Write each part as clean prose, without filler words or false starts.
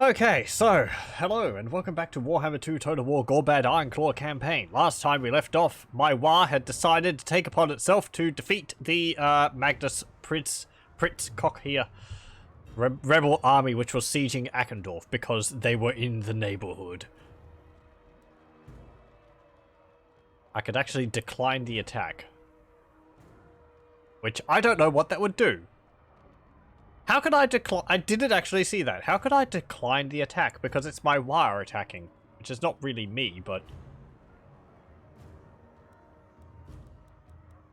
Okay, so, hello and welcome back to Warhammer 2 Total War Gorbad Ironclaw campaign. Last time we left off, my Waaagh had decided to take upon itself to defeat the Magnus Pritzcock here rebel army which was sieging Eckendorf because they were in the neighborhood. I could actually decline the attack, which I don't know what that would do. How could I decline? I didn't actually see that. How could I decline the attack? Because it's my Waaagh attacking, which is not really me, but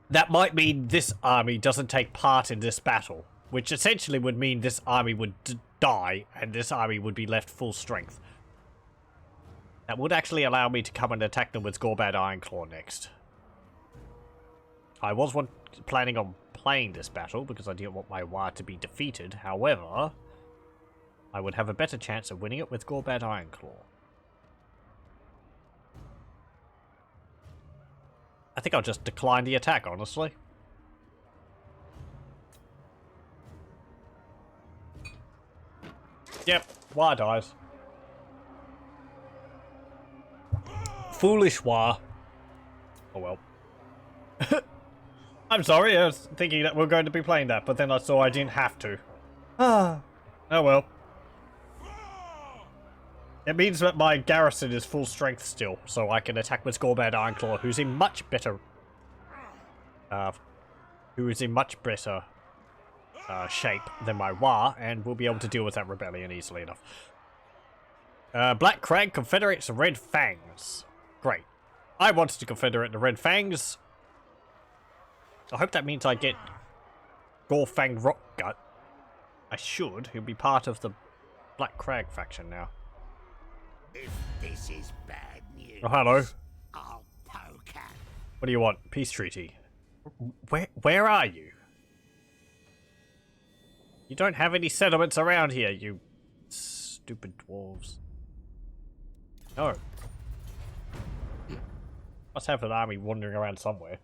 that might mean this army doesn't take part in this battle, which essentially would mean this army would die and this army would be left full strength. That would actually allow me to come and attack them with Gorbad Ironclaw next. I was planning on playing this battle because I didn't want my Waaagh to be defeated. However, I would have a better chance of winning it with Gorbad Ironclaw. I think I'll just decline the attack, honestly. Yep, Waaagh dies. Foolish Waaagh. Oh well. I'm sorry, I was thinking that we're going to be playing that, but then I saw I didn't have to. Oh well. It means that my garrison is full strength still, so I can attack with Gorbad Ironclaw, who's in much better shape than my Waaagh, and will be able to deal with that rebellion easily enough. Black Crag confederates the Red Fangs. Great. I wanted to confederate the Red Fangs. I hope that means I get Gorfang Rockgut. I should. He'll be part of the Black Crag faction now. If this is bad news, oh, hello. I'll poke at. What do you want? Peace treaty. Where are you? You don't have any settlements around here, you stupid dwarves. No. Must have an army wandering around somewhere.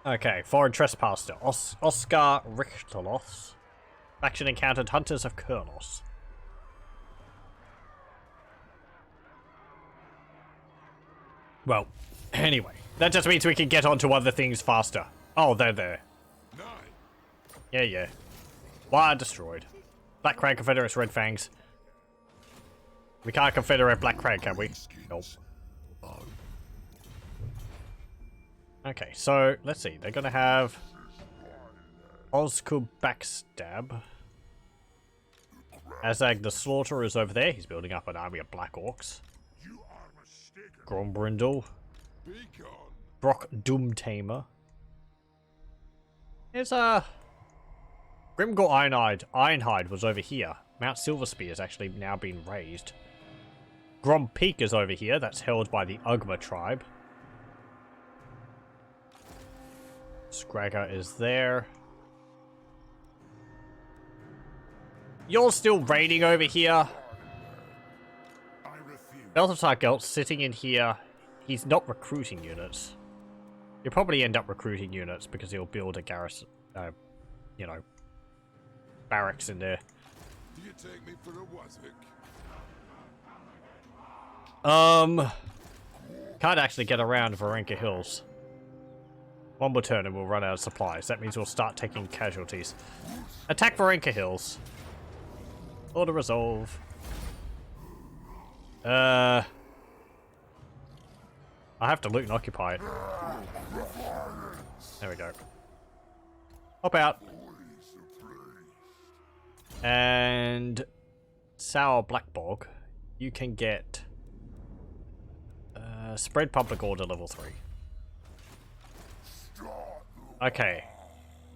Okay, foreign trespasser. Oscar Richtelos. Faction encountered Hunters of Kurnos. Well, anyway. That just means we can get on to other things faster. Oh, they're there. Yeah. Waaagh destroyed. Black Crag confederates Red Fangs. We can't confederate Black Crag, can we? Nope. Okay, so let's see. They're gonna have Ozkub Backstab. Azag the Slaughterer is over there. He's building up an army of Black Orcs. Grombrindol. Brock Doomtamer. There's Grimgor Ironhide was over here. Mount Silverspear has actually now been raised. Grom Peak is over here. That's held by the Ugma tribe. Scragger is there. You're still raiding over here. Balthasar Gelt's sitting in here. He's not recruiting units. He'll probably end up recruiting units because he'll build a garrison, you know, barracks in there. Do you take me for a wazzick? Can't actually get around Varenka Hills. One more turn and we'll run out of supplies. That means we'll start taking casualties. Attack Varenka Hills. Order resolve. I have to loot and occupy it. There we go. Hop out. And Sour Blackbog. You can get spread public order level 3. Okay.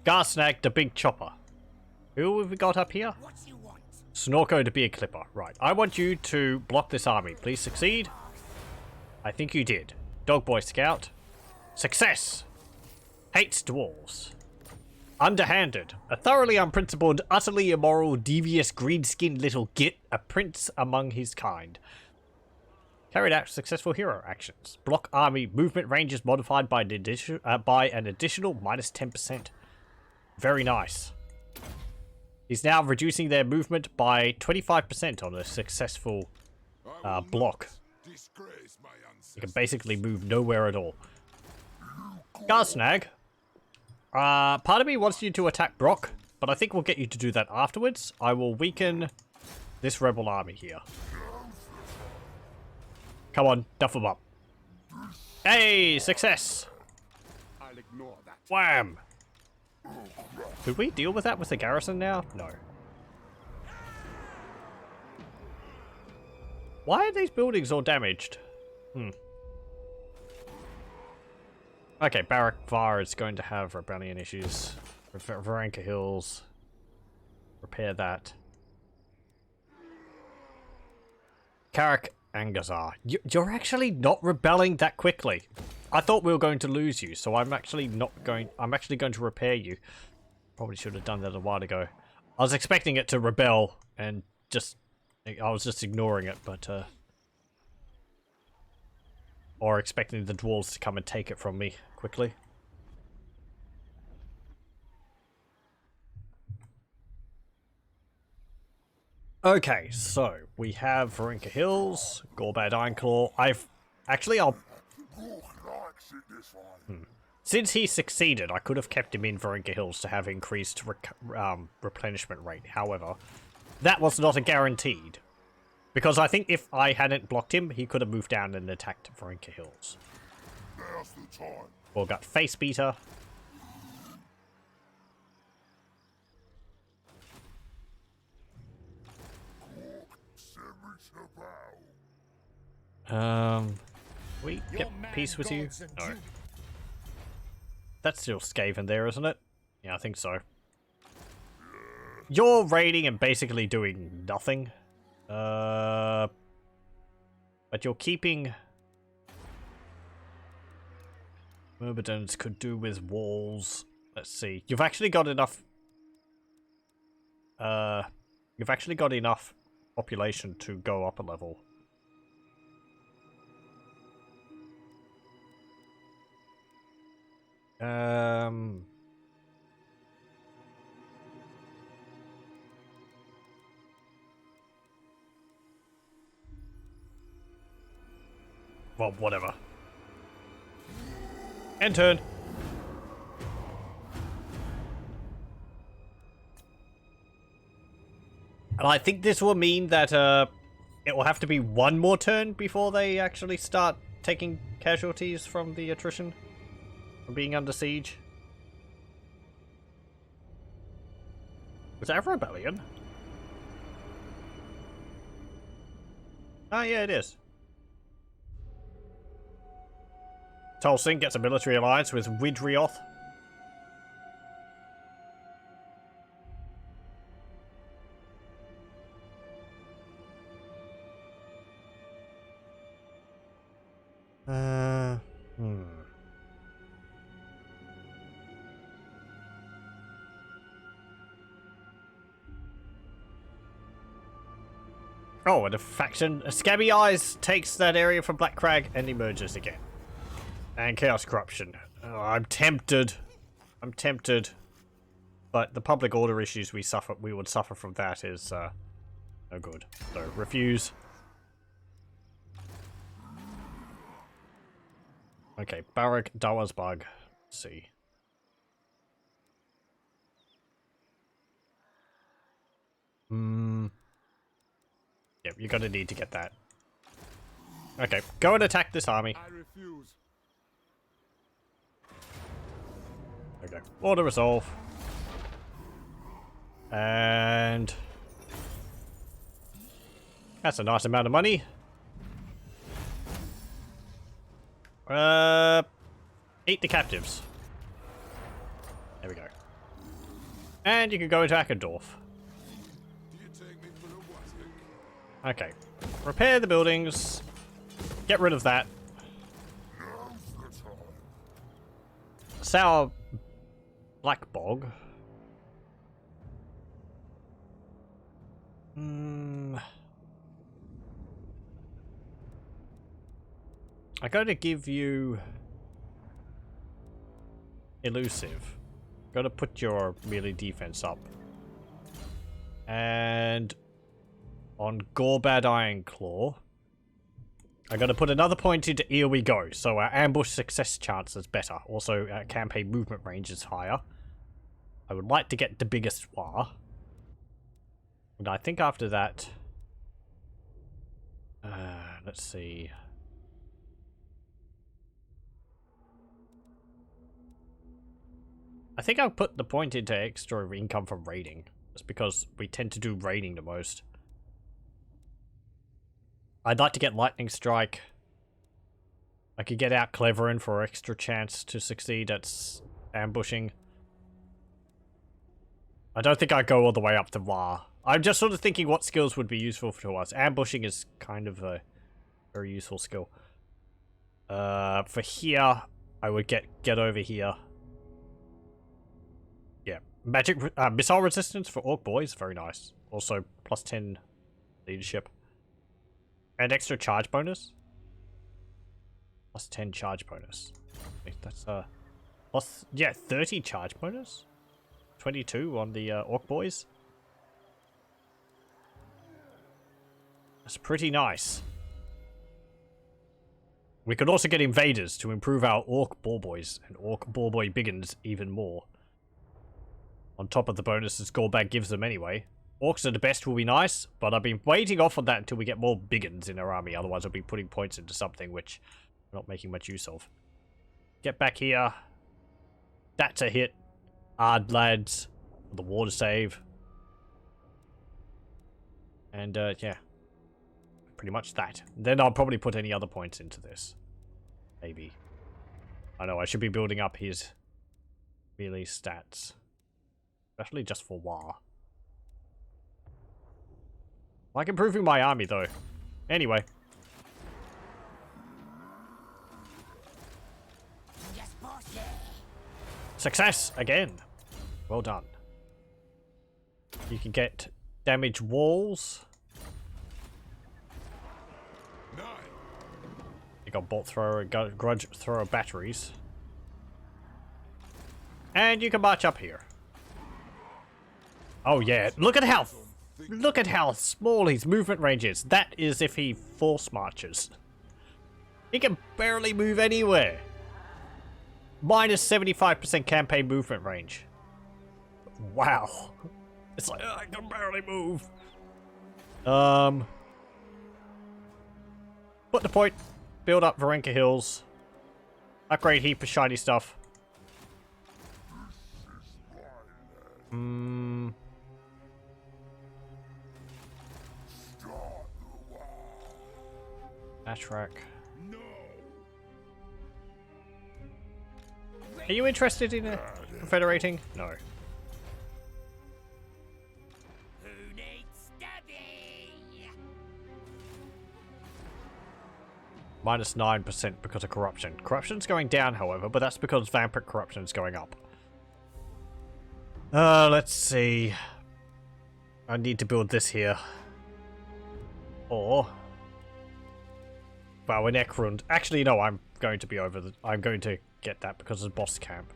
Garsnag the Big Chopper. Who have we got up here? Snorko the Beer Clipper. Right. I want you to block this army. Please succeed. I think you did. Dogboy Scout. Success! Hates dwarves. Underhanded. A thoroughly unprincipled, utterly immoral, devious, green-skinned little git. A prince among his kind. Carried out successful hero actions. Block army movement range is modified by an additional minus 10%. Very nice. He's now reducing their movement by 25% on a successful block. You can basically move nowhere at all. Garsnag, part of me wants you to attack Brock, but I think we'll get you to do that afterwards. I will weaken this rebel army here. Come on, duff them up. Hey, success! I'll ignore that. Wham! Could we deal with that with the garrison now? No. Why are these buildings all damaged? Okay, Barak Var is going to have rebellion issues. Varanka Hills. Repair that. Karak and Gazar. You're actually not rebelling that quickly. I thought we were going to lose you, so I'm actually going to repair you. Probably should have done that a while ago. I was expecting it to rebel and I was just ignoring it, but or expecting the dwarves to come and take it from me quickly. Okay, so we have Varanka Hills, Gorbad Ironclaw. Since he succeeded, I could have kept him in Varanka Hills to have increased replenishment rate. However, that was not a guaranteed. Because I think if I hadn't blocked him, he could have moved down and attacked Varanka Hills. Or got Face Beater. We get peace with you? No. That's still Skaven there, isn't it? Yeah, I think so. You're raiding and basically doing nothing. But you're keeping... Myrmidons could do with walls. Let's see. You've actually got enough... You've actually got enough population to go up a level. Well, whatever. End turn. And I think this will mean that it will have to be one more turn before they actually start taking casualties from the attrition. From being under siege. Was that a rebellion? Oh yeah, it is. Tolsing gets a military alliance with Widrioth. Oh, and a faction, Scabby Eyes takes that area from Black Crag and emerges again. And Chaos Corruption. Oh, I'm tempted. But the public order issues we would suffer from that is no good. So refuse. Okay, Barak Dawasbug. Let's see. Yep, you're gonna need to get that. Okay, go and attack this army. I refuse. Okay, order resolve. And that's a nice amount of money. Eat the captives. There we go. And you can go into Ackendorf. Okay. Repair the buildings. Get rid of that. Sour Black Bog. I got to give you elusive. Got to put your melee defense up. And on Gorbad Ironclaw, I'm going to put another point into Here We Go, so our ambush success chance is better. Also, our campaign movement range is higher. I would like to get the biggest Waaagh. And I think after that... let's see... I think I'll put the point into extra income from raiding. Just because we tend to do raiding the most. I'd like to get Lightning Strike. I could get out Cleverin for extra chance to succeed at ambushing. I don't think I'd go all the way up to Waaagh. I'm just sort of thinking what skills would be useful to us. Ambushing is kind of a very useful skill. For here, I would get over here. Yeah, magic missile resistance for Orc Boys, very nice. Also plus 10 leadership. And extra charge bonus. Plus 10 charge bonus. That's plus, yeah, 30 charge bonus. 22 on the Orc Boys. That's pretty nice. We could also get invaders to improve our Orc Ball Boys and Orc Ball Boy Biggins even more. On top of the bonuses Gorbad gives them anyway. Orcs are the best will be nice, but I've been waiting off on that until we get more Biggins in our army. Otherwise I'll be putting points into something which I'm not making much use of. Get back here. That's a hit. Hard lads. The water save. And yeah. Pretty much that. Then I'll probably put any other points into this. Maybe. I know, I should be building up his melee stats. Especially just for Waaagh. I like improving my army though. Anyway. Success again. Well done. You can get damage walls. You got bolt thrower, grudge thrower batteries. And you can march up here. Oh yeah, look at how small his movement range is. That is if he force marches. He can barely move anywhere. Minus 75% campaign movement range. Wow. It's like, I can barely move. Put the point. Build up Varenka Hills. Upgrade heap of shiny stuff. Ashrak. Are you interested in confederating? No. Who needs study? Minus 9% because of corruption. Corruption's going down, however, but that's because vampiric corruption is going up. Let's see. I need to build this here. Or... Wow, an Ekrund. Actually, no, I'm going to be over the... I'm going to get that because of boss camp.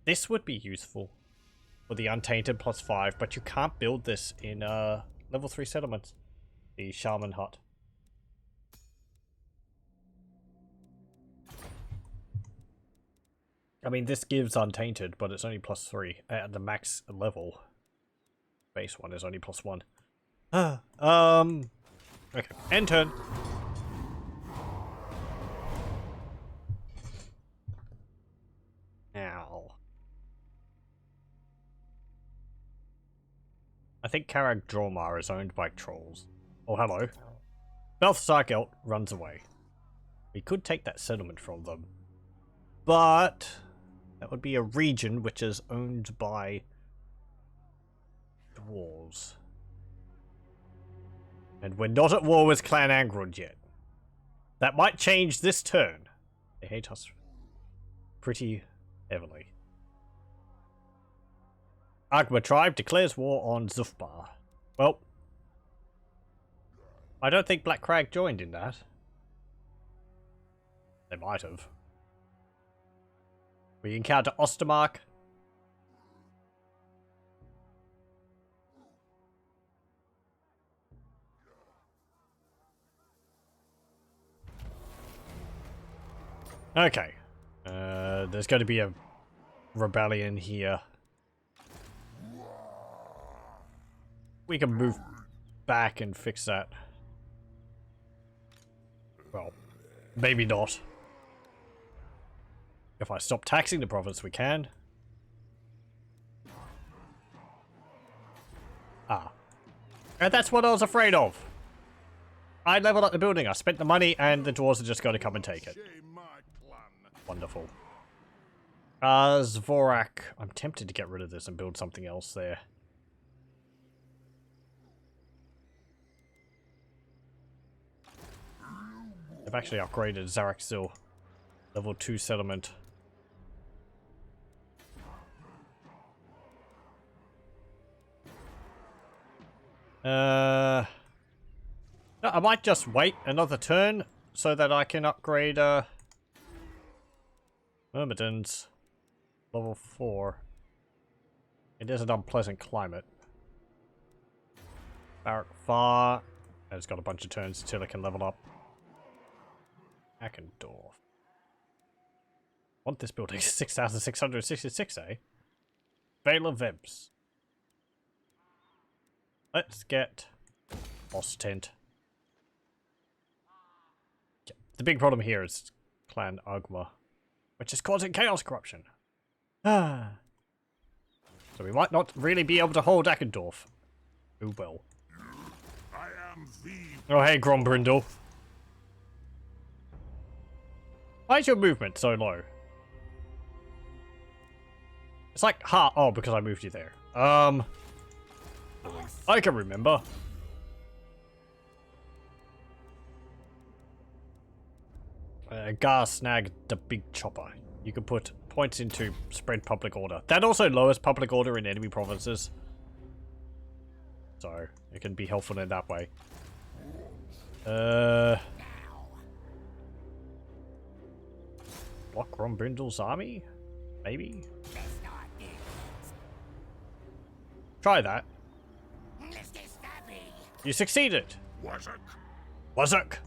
This would be useful for the Untainted +5, but you can't build this in level 3 settlements. The Shaman Hut. I mean, this gives Untainted, but it's only +3 at the max level. Base one is only +1. Okay, end turn. Ow. I think Karaz-A-Karak is owned by trolls. Oh, hello. Balthasar Gelt runs away. We could take that settlement from them. But that would be a region which is owned by dwarves. And we're not at war with Clan Angrund yet. That might change this turn. They hate us pretty heavily. Agma tribe declares war on Zufbar. Well, I don't think Black Crag joined in that. They might have. We encounter Ostermark. Okay. There's going to be a rebellion here. We can move back and fix that. Well, maybe not. If I stop taxing the province, we can. Ah. And that's what I was afraid of. I leveled up the building, I spent the money, and the dwarves are just going to come and take it. Wonderful. Zvorak. I'm tempted to get rid of this and build something else there. I've actually upgraded Zarakzil. Level 2 settlement. No, I might just wait another turn so that I can upgrade Myrmidons. Level 4. It is an unpleasant climate. Barak Far. It's got a bunch of turns until it can level up. Akendorf. Want this building? 6,666, eh? Vale of Vibs. Let's get Boss Tent. Yeah. The big problem here is Clan Ugma, which is causing chaos corruption. So we might not really be able to hold Akendorf. Who will? I am the... Oh, hey, Grombrindol. Why is your movement so low? It's like, oh, because I moved you there. I can remember. Gar snag the big chopper. You can put points into spread public order. That also lowers public order in enemy provinces. So, it can be helpful in that way. Block Grombrindol's army? Maybe? Try that. You succeeded! Waazagh!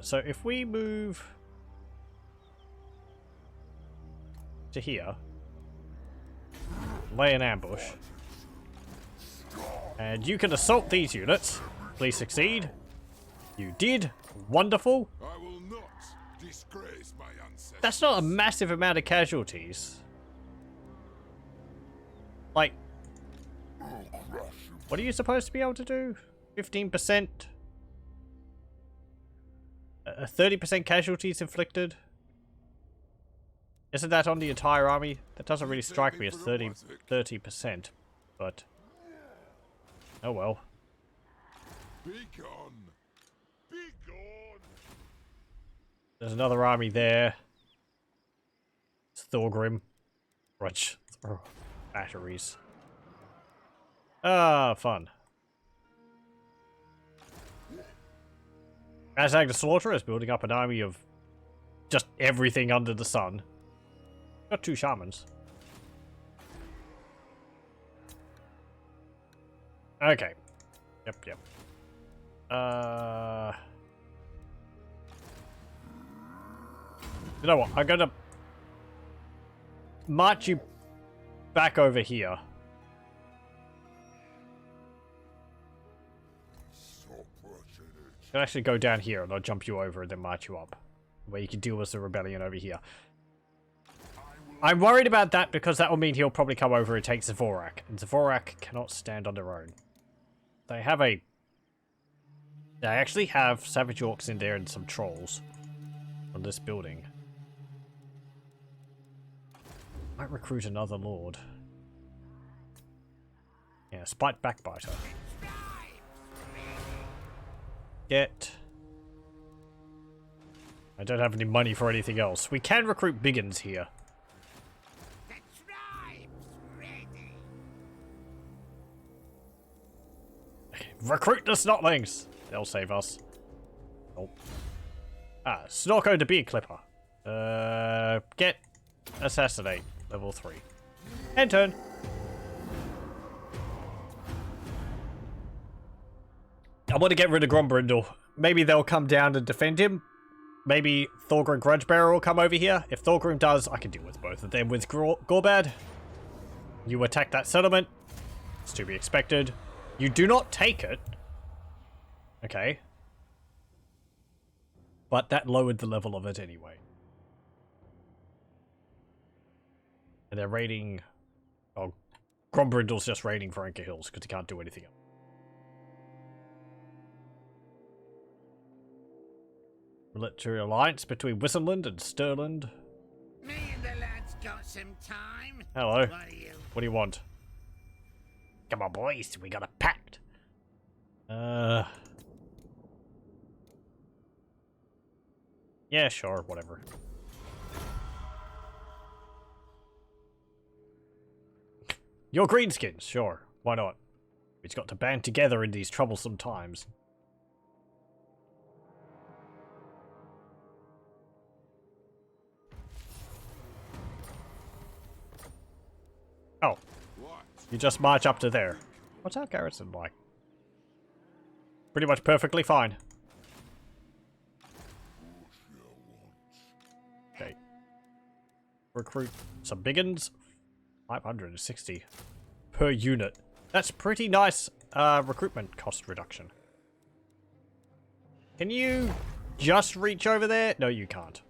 So if we move to here, lay an ambush, and you can assault these units. Please succeed. You did. Wonderful. I will not disgrace my ancestors. That's not a massive amount of casualties. Like, what are you supposed to be able to do? 15%? 30% casualties inflicted? Isn't that on the entire army? That doesn't really strike me as 30%, but... oh well. Be gone. Be gone. There's another army there. It's Thorgrim. Brunch. Batteries. Ah, fun. Azag the Slaughterer is building up an army of just everything under the sun. Got 2 shamans. Okay. Yep. You know what? I'm gonna march you back over here. You can actually go down here and I'll jump you over and then march you up. Where you can deal with the rebellion over here. I'm worried about that because that will mean he'll probably come over and take Zvorak. And Zvorak cannot stand on their own. They actually have Savage Orcs in there and some Trolls on this building. Might recruit another Lord. Yeah, Spite Backbiter. I don't have any money for anything else. We can recruit Biggins here. The tribe's ready. Recruit the Snotlings! They'll save us. Nope. Ah, Snorko the Beard Clipper. Get assassinate level 3. End turn. I want to get rid of Grombrindol. Maybe they'll come down and defend him. Maybe Thorgrim Grudgebearer will come over here. If Thorgrim does, I can deal with both of them with Gorbad. You attack that settlement. It's to be expected. You do not take it. Okay. But that lowered the level of it anyway. And they're raiding... Oh, Grombrindol's just raiding for Anchor Hills because he can't do anything else. Military alliance between Wissenland and Stirland. Me and the lads got some time. Hello. What do you want? Come on, boys. We got a pact. Yeah, sure. Whatever. You're Greenskins. Sure. Why not? We've got to band together in these troublesome times. Oh. What? You just march up to there. What's our garrison like? Pretty much perfectly fine. Okay. Recruit some biggins. 560 per unit. That's pretty nice recruitment cost reduction. Can you just reach over there? No, you can't.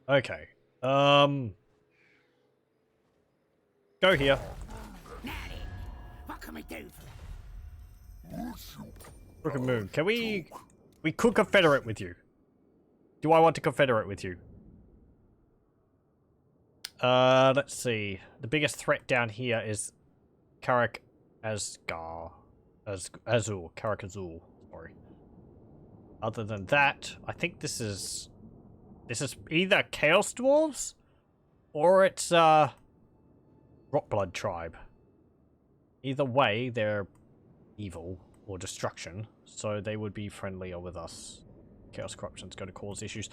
Okay. Go here. What can we do for Rook and Moon. Can we could confederate with you. Do I want to confederate with you? Let's see. The biggest threat down here is Karaz-A-Karak. Karaz-A-Karak. Sorry. Other than that, I think this is either Chaos Dwarves or it's Rotblood tribe. Either way, they're evil or destruction, so they would be friendlier with us. Chaos Corruption's going to cause issues.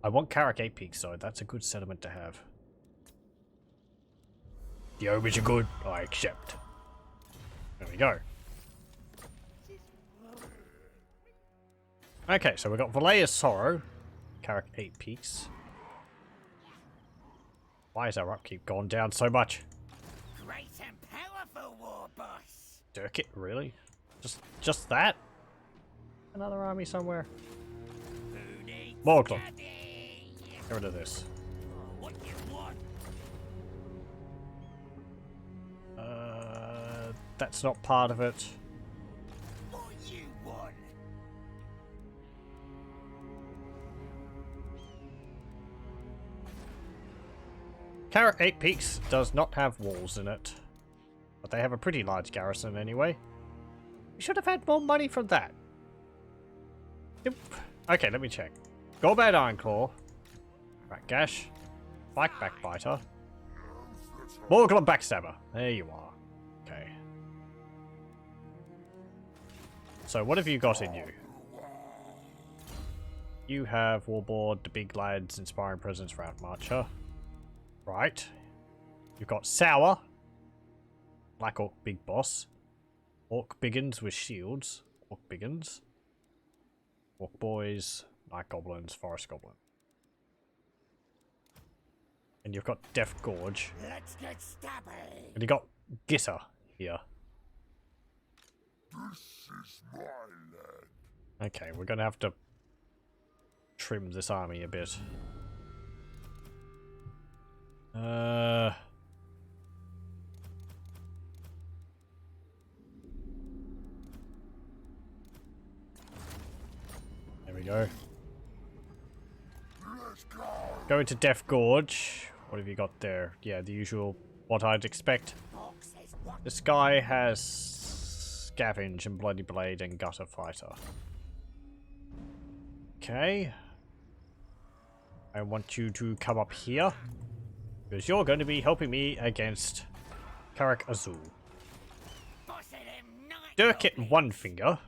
I want Karak 8 Peaks, so that's a good settlement to have. The omens are good, I accept. There we go. Okay, so we've got Valea's Sorrow, Karak 8 Peaks. Why has our upkeep gone down so much? great and powerful, war boss? Dirk it, really? Just that? Another army somewhere? Morgul. Get rid of this. What you want? That's not part of it. What you want? Karak 8 Peaks does not have walls in it. But they have a pretty large garrison anyway. We should have had more money from that. Okay, let me check. Gorbad Ironclaw. Rat Gash. Bike Backbiter. Morgul and Backstabber. There you are. Okay. So what have you got in you? You have Warboard, the Big Lads, Inspiring Presence, Route Marcher. Right. You've got Sour. Black Orc Big Boss. Orc Biggins with shields. Orc Biggins. Orc Boys. Night Goblins. Forest Goblin. And you've got Death Gorge. Let's get stabby. And you got Gitter here. This is my land. Okay, we're gonna have to trim this army a bit. There we go. Let's go. Go into Death Gorge. What have you got there? Yeah, the usual, what I'd expect. This guy has Scavenge and Bloody Blade and Gutter Fighter. Okay. I want you to come up here. Because you're going to be helping me against Karak-A-Karak. Dirk it one finger.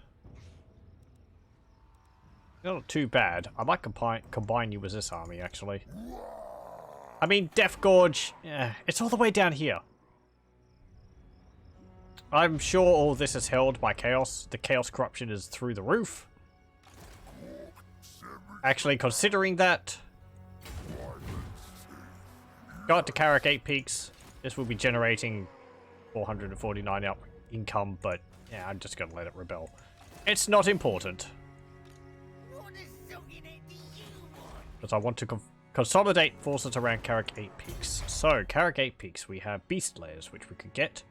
Not too bad. I might combine you with this army, actually. I mean, Death Gorge, it's all the way down here. I'm sure all this is held by Chaos. The Chaos corruption is through the roof. Actually, considering that... Got to Karak 8 peaks. This will be generating 449 income, but yeah, I'm just gonna let it rebel. It's not important. Because I want to consolidate forces around Karak 8 peaks. So, Karak 8 peaks, we have Beast Layers, which we could get.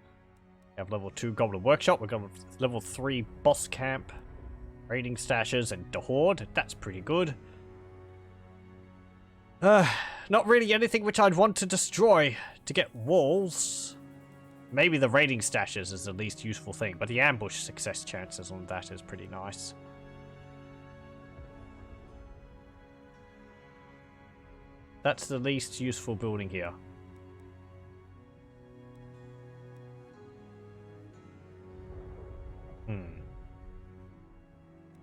We have level 2 Goblin Workshop, we've got level 3 Boss Camp, Raiding Stashes, and the Horde. That's pretty good. Not really anything which I'd want to destroy to get walls. Maybe the Raiding Stashes is the least useful thing, but the ambush success chances on that is pretty nice. That's the least useful building here.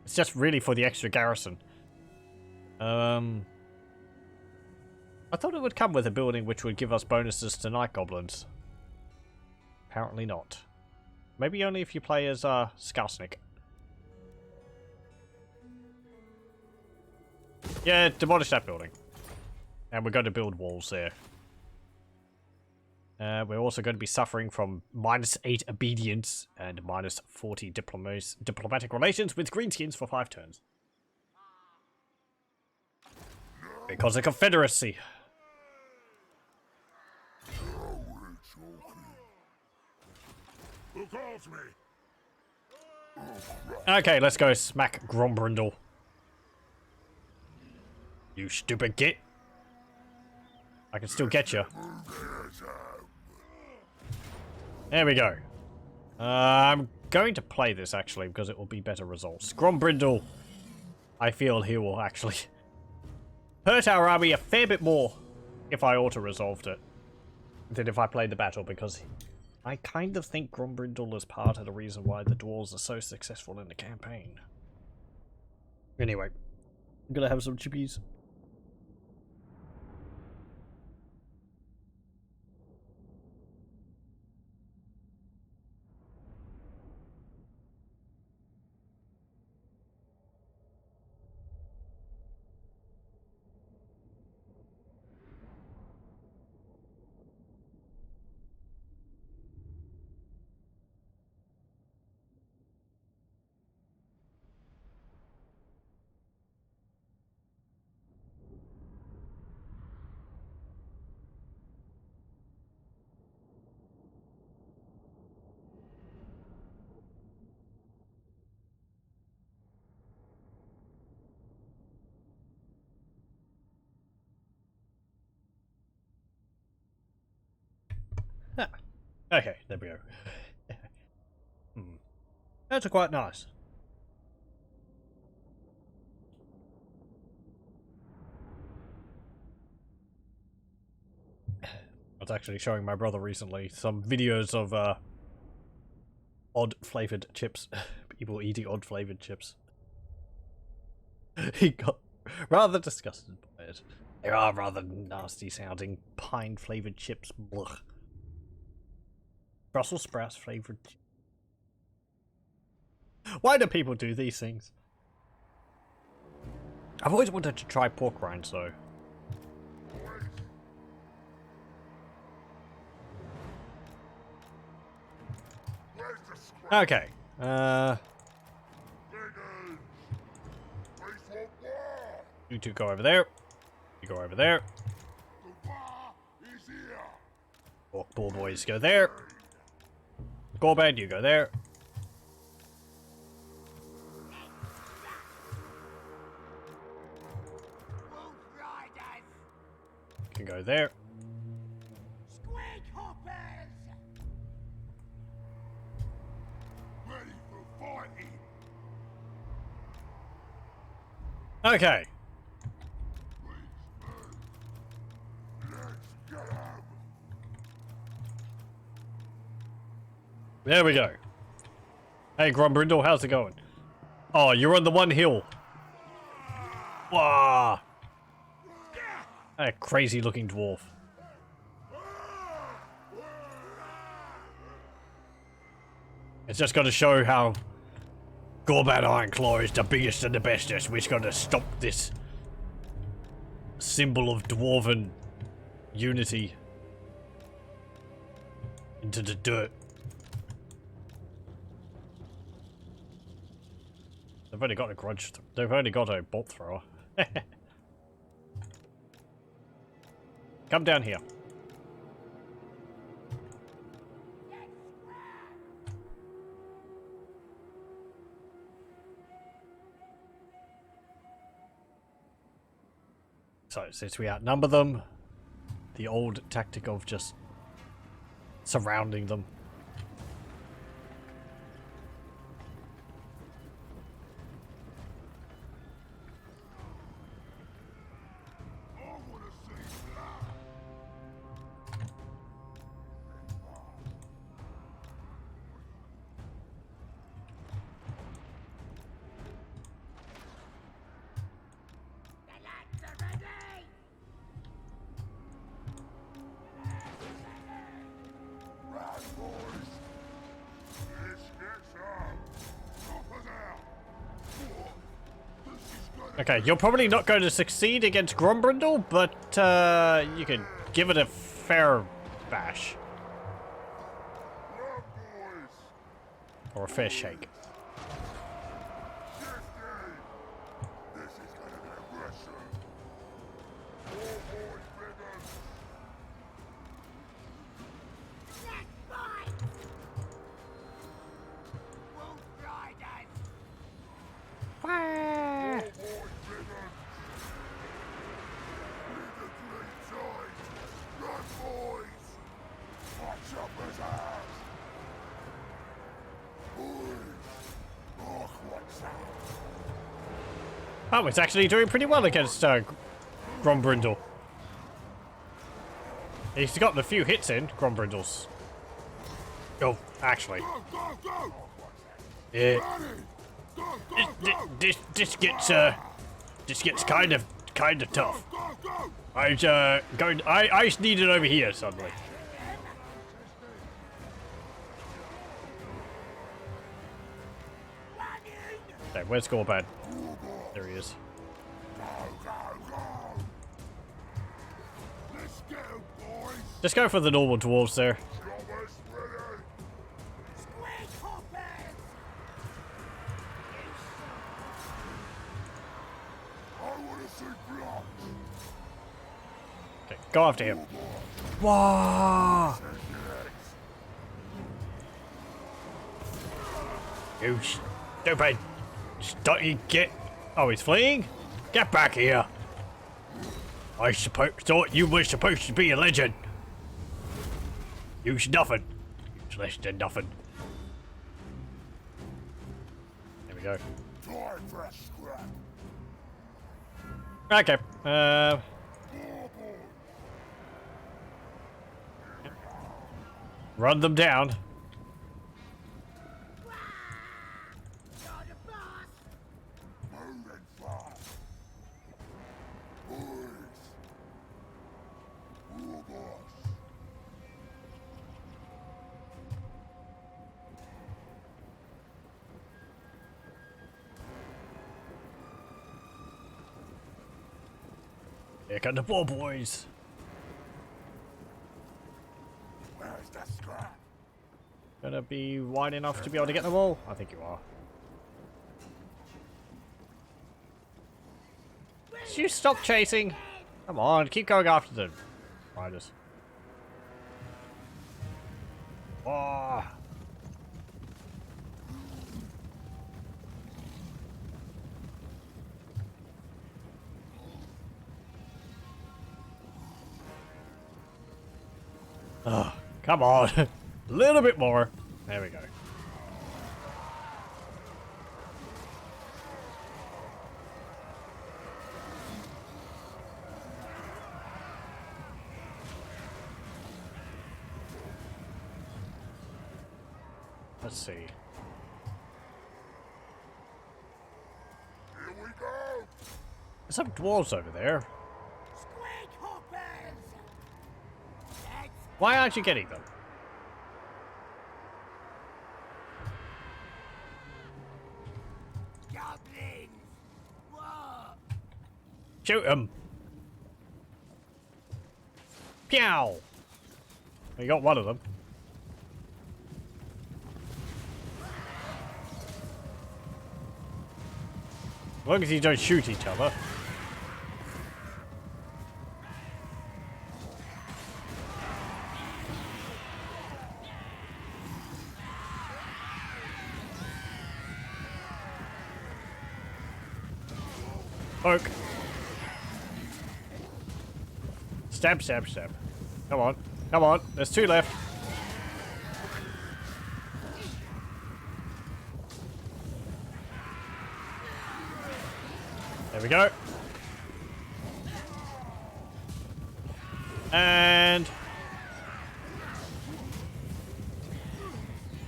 It's just really for the extra garrison. I thought it would come with a building which would give us bonuses to Night Goblins. Apparently not. Maybe only if you play as Skarsnik. Yeah, demolish that building. And we're going to build walls there. We're also going to be suffering from -8 obedience and -40 diplomatic relations with Greenskins for 5 turns. Because of Confederacy. Who calls me? Okay, let's go smack Grombrindol. You stupid git. I can still get you. There we go. I'm going to play this, actually, because it will be better results. Grombrindol, I feel he will actually hurt our army a fair bit more if I auto-resolved it than if I played the battle, because I kind of think Grombrindol is part of the reason why the dwarves are so successful in the campaign. Anyway, I'm gonna have some chippies. Ah, okay, there we go. That's quite nice. I was actually showing my brother recently some videos of odd flavored chips. People eating odd flavored chips. He got rather disgusted by it. They are rather nasty sounding pine flavored chips. Blech. Brussels sprouts flavored. Why do people do these things? I've always wanted to try pork rinds though. Okay. You two go over there. You go over there. Orc ball boys go there. Gorbad, you go there. You can go there. Okay. There we go. Hey Grombrindol, how's it going? Oh, you're on the one hill. Waaagh! A crazy looking dwarf. It's just going to show how Gorbad Ironclaw is the biggest and the bestest. We're just going to stop this symbol of dwarven unity into the dirt. They've only got a grudge. They've only got a bolt thrower. Come down here. So, since we outnumber them, the old tactic of just surrounding them. Okay, you're probably not going to succeed against Grombrindol, but you can give it a fair bash. Or a fair shake. Oh, it's actually doing pretty well against Grombrindol. He's gotten a few hits in, Grombrindol's. Oh, actually. This gets kind of tough. I just need it over here suddenly. Okay, where's Gorbad? There he is. Just go for the normal dwarves there. Okay, go after him. Waaagh! You stupid! Don't you get? Oh, he's fleeing? Get back here! I thought you were supposed to be a legend. You's nothing. You's less than nothing. There we go. Okay. Run them down. Here come the ball boys. Where's the scrap? Gonna be wide enough to be able to get them all? I think you are. Did you stop chasing? Come on, keep going after them. Riders. Oh. Oh, come on. A little bit more. There we go. Let's see. Here we go. some dwarves over there. Squig hoppers! That's Why aren't you getting them? goblins! Whoa! Shoot him! Pew! You got one of them. As long as you don't shoot each other. Poke. Stab, stab, stab. Come on. Come on. There's two left. There we go. And...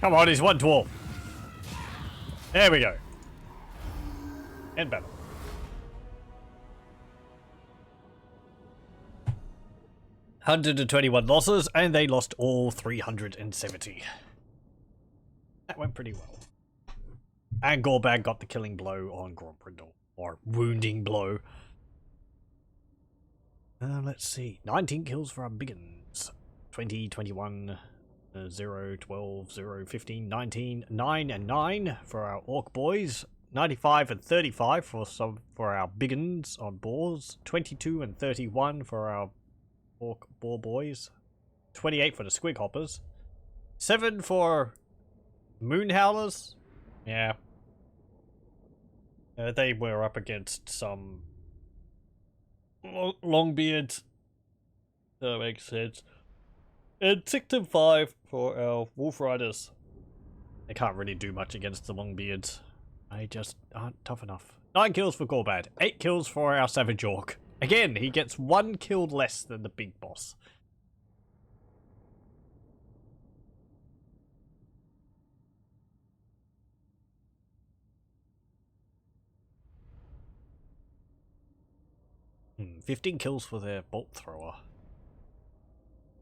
come on, he's one dwarf. There we go. End battle. $121 losses, and they lost all 370. That went pretty well. And Gorbad got the killing blow on Grombrindol. Or wounding blow. Let's see. 19 kills for our biggins. 20, 21, 0, 12, 0, 15, 19, 9 and 9 for our orc boys. 95 and 35 for our biggins on boars. 22 and 31 for our orc boar boys. 28 for the squig hoppers. 7 for moon howlers. Yeah. They were up against some longbeards. That makes sense. And 6 and 5 for our wolf riders. They can't really do much against the longbeards. They just aren't tough enough. 9 kills for Gorbad. 8 kills for our savage orc. Again, he gets 1 kill less than the big boss. — 15 kills for their bolt thrower.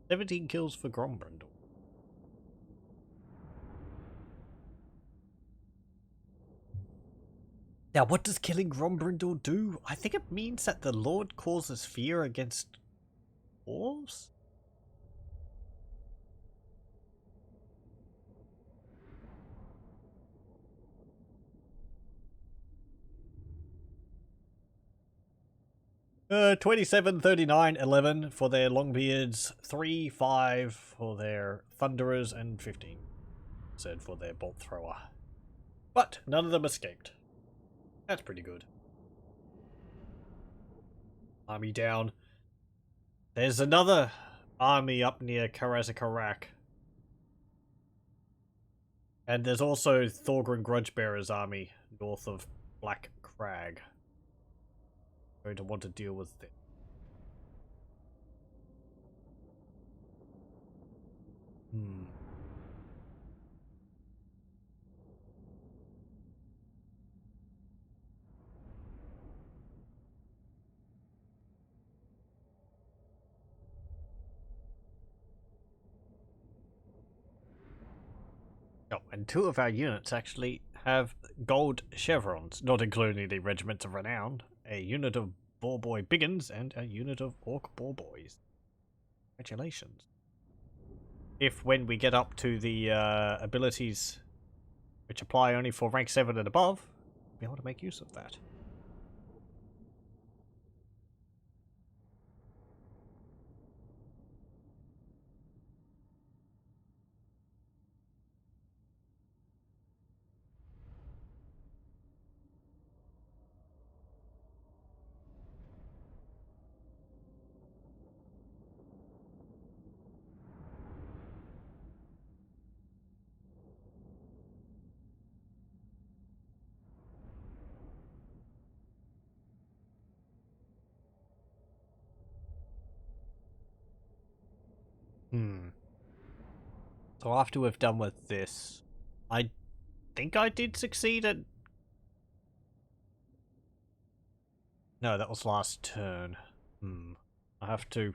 17 kills for Grombrindol. Now, what does killing Grombrindol do? I think it means that the Lord causes fear against dwarves? Uh, 27, 39, 11 for their longbeards, 3, 5 for their thunderers, and 15 said for their bolt thrower. But none of them escaped. That's pretty good. Army down. There's another army up near Karaz-A-Karak. And there's also Thorgrim Grudgebearer's army north of Black Crag. Going to want to deal with this. Oh, and 2 of our units actually have gold chevrons, not including the Regiments of Renown, a unit of Boar Boy Biggins, and a unit of Orc Boar Boys. Congratulations. If when we get up to the abilities which apply only for rank 7 and above, we'll be able to make use of that. So after we've done with this, I think I did succeed at No, that was last turn. I have to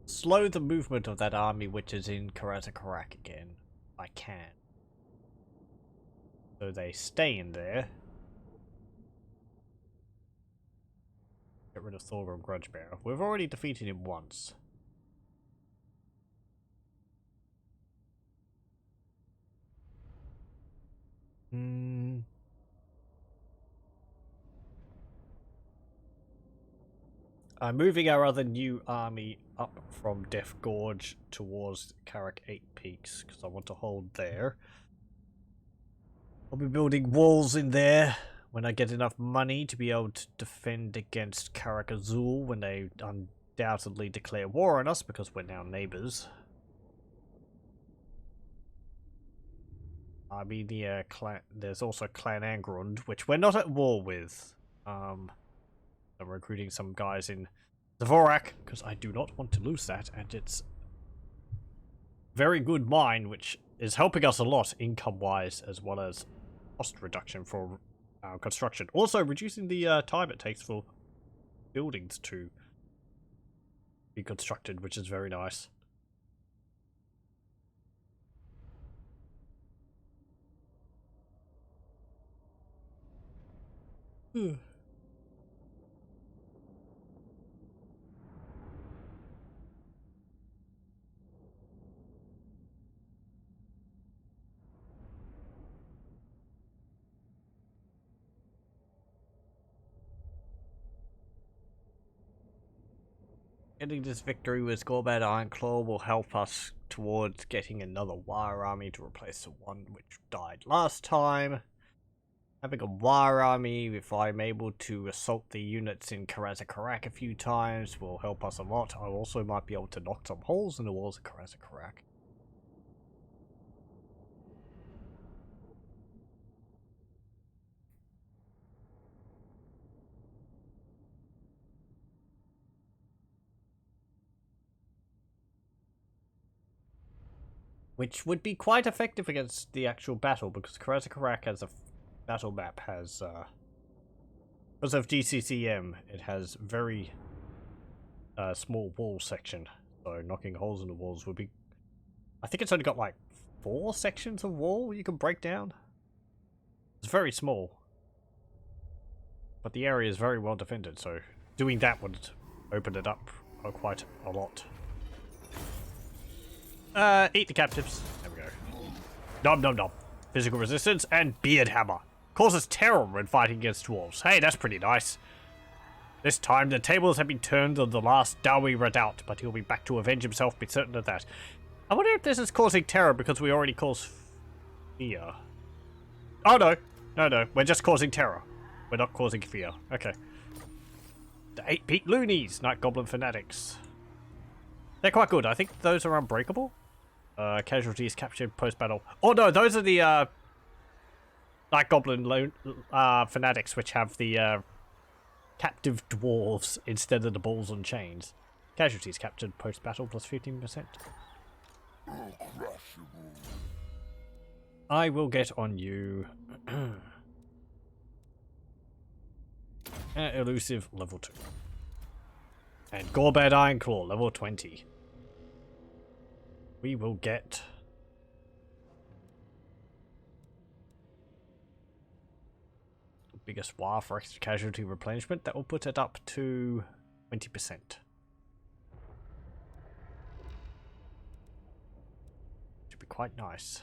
slow the movement of that army which is in Karaz-A-Karak again. I can. So they stay in there. Get rid of Thorgrim Grudgebearer. We've already defeated him once. I'm moving our other new army up from Death Gorge towards Karak 8 Peaks because I want to hold there. I'll be building walls in there when I get enough money to be able to defend against Karak Azul when they undoubtedly declare war on us because we're now neighbours. I mean, there's also Clan Angrund, which we're not at war with. I'm recruiting some guys in Dvorak because I do not want to lose that, and it's very good mine, which is helping us a lot income-wise as well as cost reduction for construction. Also, reducing the time it takes for buildings to be constructed, which is very nice. Getting this victory with Gorbad Ironclaw will help us towards getting another Waaagh army to replace the one which died last time. Having a Waaagh army, if I'm able to assault the units in Karaz-A-Karak a few times, will help us a lot. I also might be able to knock some holes in the walls of Karaz-A-Karak. Which would be quite effective against the actual battle, because Karaz-A-Karak as a battle map has, because of GCCM, it has very small wall section, so knocking holes in the walls would be... I think it's only got like 4 sections of wall you can break down. It's very small. But the area is very well defended, so doing that would open it up quite a lot. Eat the captives. There we go. Nom nom nom. Physical resistance and beard hammer. Causes terror when fighting against dwarves. Hey, that's pretty nice. This time the tables have been turned on the last Dawi Redoubt, but he'll be back to avenge himself, be certain of that. I wonder if this is causing terror because we already cause fear. Oh no. No, we're just causing terror. We're not causing fear. Okay. The 8-peak loonies, Night Goblin Fanatics. They're quite good. I think those are unbreakable. Casualties captured post-battle. Oh no, those are the Night Goblin Fanatics, which have the captive dwarves instead of the balls and chains. Casualties captured post-battle plus 15%. I will get on you. Elusive level 2. And Gorbad Ironclaw level 20. We will get the biggest Waaagh for extra casualty replenishment. That will put it up to 20%. Should be quite nice.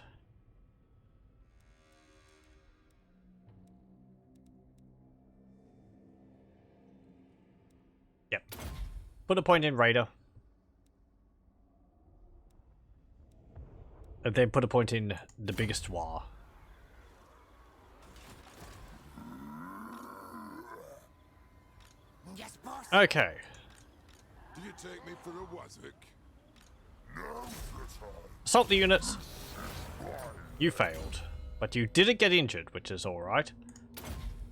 Yep. Put a point in Raider. And then put a point in the biggest Waaagh. Yes, boss. Okay. Do you take me for a wazzock? No, Assault the units. You failed. But you didn't get injured, which is alright.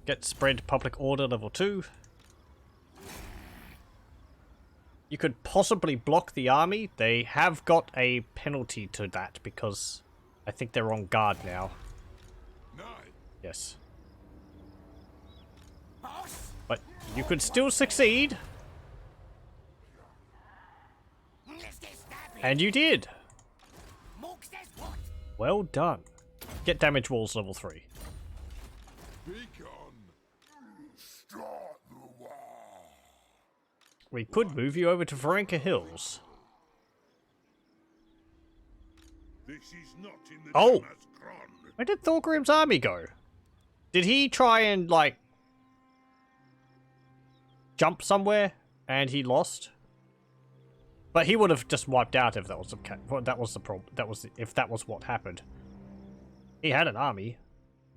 Get spread public order level 2. You could possibly block the army. They have got a penalty to that because I think they're on guard now. No. Yes. Boss, But you could still succeed. And you did. Well done. Get damage walls level 3. Beacon. Start the war. We could move you over to Varenka Hills. This is not in the Oh! Damascron. Where did Thorgrim's army go? Did he try and, like, jump somewhere and he lost? But he would have just wiped out if that was the problem. If that was what happened. He had an army,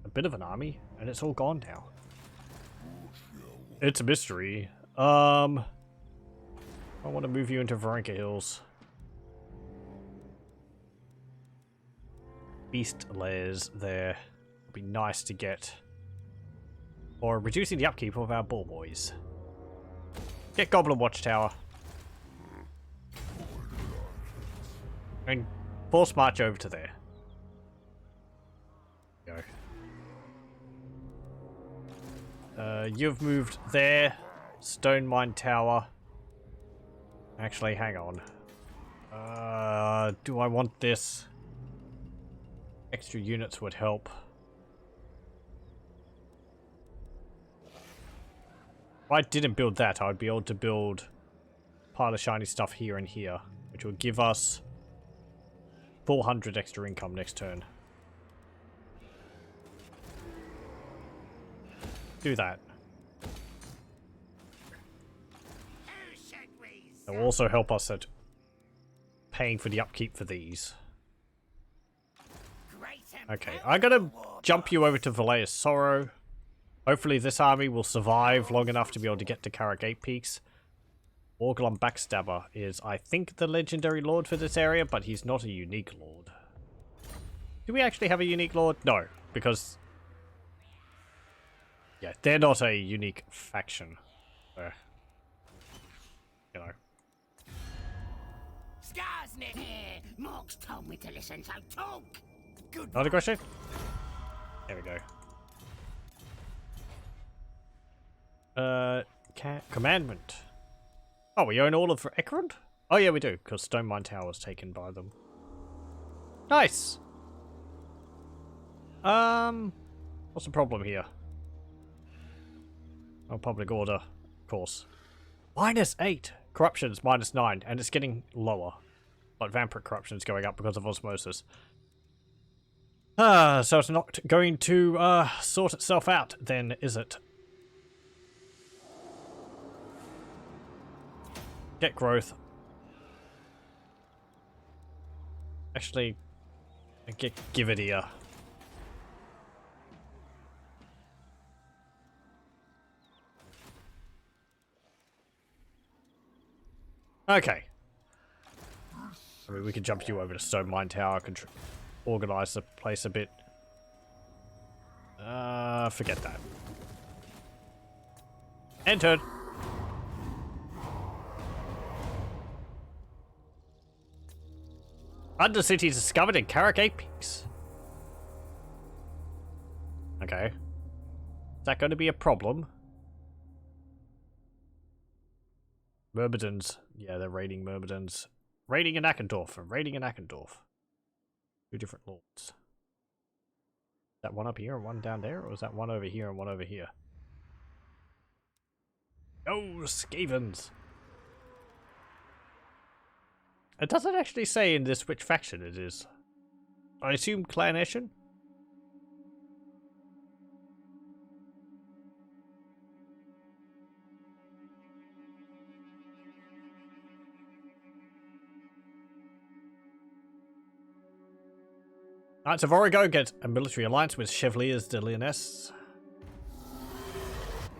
a bit of an army, and it's all gone now. It's a mystery. I want to move you into Varenka Hills. Beast layers there. Would be nice to get. Or reducing the upkeep of our bull boys. Get Goblin Watchtower. And force march over to there. Go. You've moved there. Stone Mine Tower. Actually, hang on. Do I want this? Extra units would help. If I didn't build that, I'd be able to build a pile of shiny stuff here and here, which will give us 400 extra income next turn. Do that. That will also help us at paying for the upkeep for these. Okay, I'm gonna jump you over to Valea's Sorrow. Hopefully this army will survive long enough to be able to get to Karak 8 Peaks. Orglum Backstabber is, I think, the legendary lord for this area, but he's not a unique lord. Do we actually have a unique lord? No, because... yeah, they're not a unique faction. So, you know. Morgs told me to listen, so talk. Good. Another question? There we go. Commandment. Oh, we own all of Ekrond? Oh yeah, we do, because Stone Mine Tower was taken by them. Nice! What's the problem here? Oh, public order, of course. -8! Corruption's -9, and it's getting lower. But vampiric corruption's going up because of osmosis. So it's not going to sort itself out then, is it? Get growth. Actually, give it here. Okay. I mean, we could jump you over to Stone Mine Tower, organize the place a bit. Forget that. Entered. Undercity discovered in Karak 8 Peaks. Okay. Is that going to be a problem? Myrmidons. Yeah, they're raiding Myrmidons. Raiding in Akendorf and raiding in Akendorf. Two different lords. Is that one up here and one down there? Or is that one over here and one over here? Oh, Skavens! It doesn't actually say in this which faction it is. I assume Clan Eshin? Knights of Origo get a military alliance with Chevaliers de Lyonesse.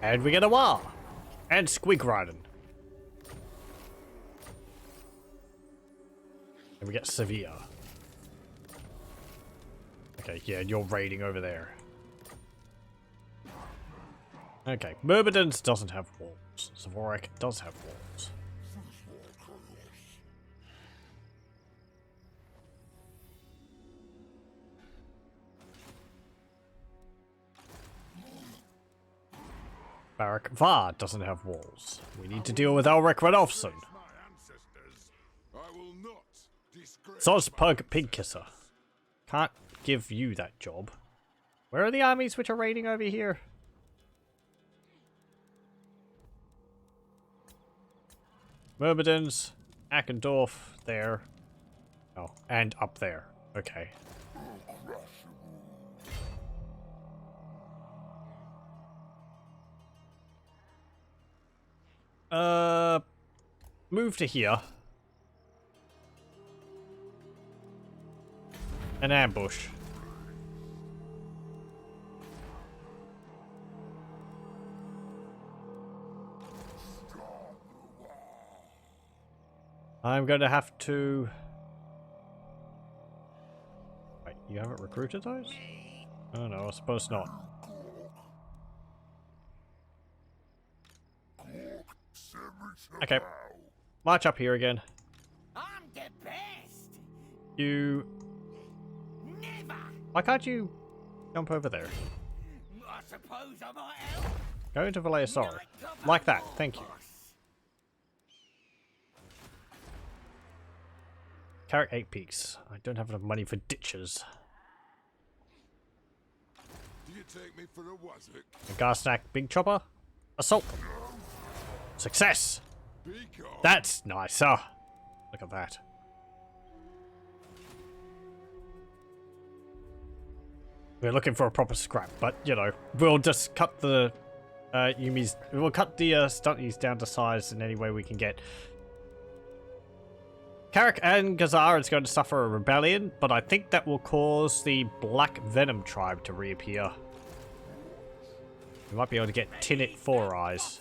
And we get a Waaagh. And Squigryden. And we get Sevilla. Okay, yeah, you're raiding over there. Okay, Myrmidons doesn't have walls. Zvorik does have walls. Waaagh doesn't have walls. We need to deal with Elric Ranulfson. My ancestors. I will not disgrace Zospug Pigkisser. Can't give you that job. Where are the armies which are raiding over here? Myrmidons, Ackendorf, there. Oh, and up there. Okay. Move to here. An ambush. I'm going to have to... Wait, you haven't recruited those? Oh no, I suppose not. Okay. March up here again. I'm the best. You... Never. Why can't you jump over there? I suppose I might help. Go into Valaisar. Like that, thank you. Karak 8 peaks. I don't have enough money for ditches. Do you take me for a wazzock? A Garsnack big chopper. Assault them. Success! Be gone. That's nicer. Look at that. We're looking for a proper scrap, but you know, we'll just cut the UMIES. We'll cut the stunties down to size in any way we can get. Karak and Gazar is going to suffer a rebellion, but I think that will cause the Black Venom tribe to reappear. We might be able to get Tinnet Four Eyes.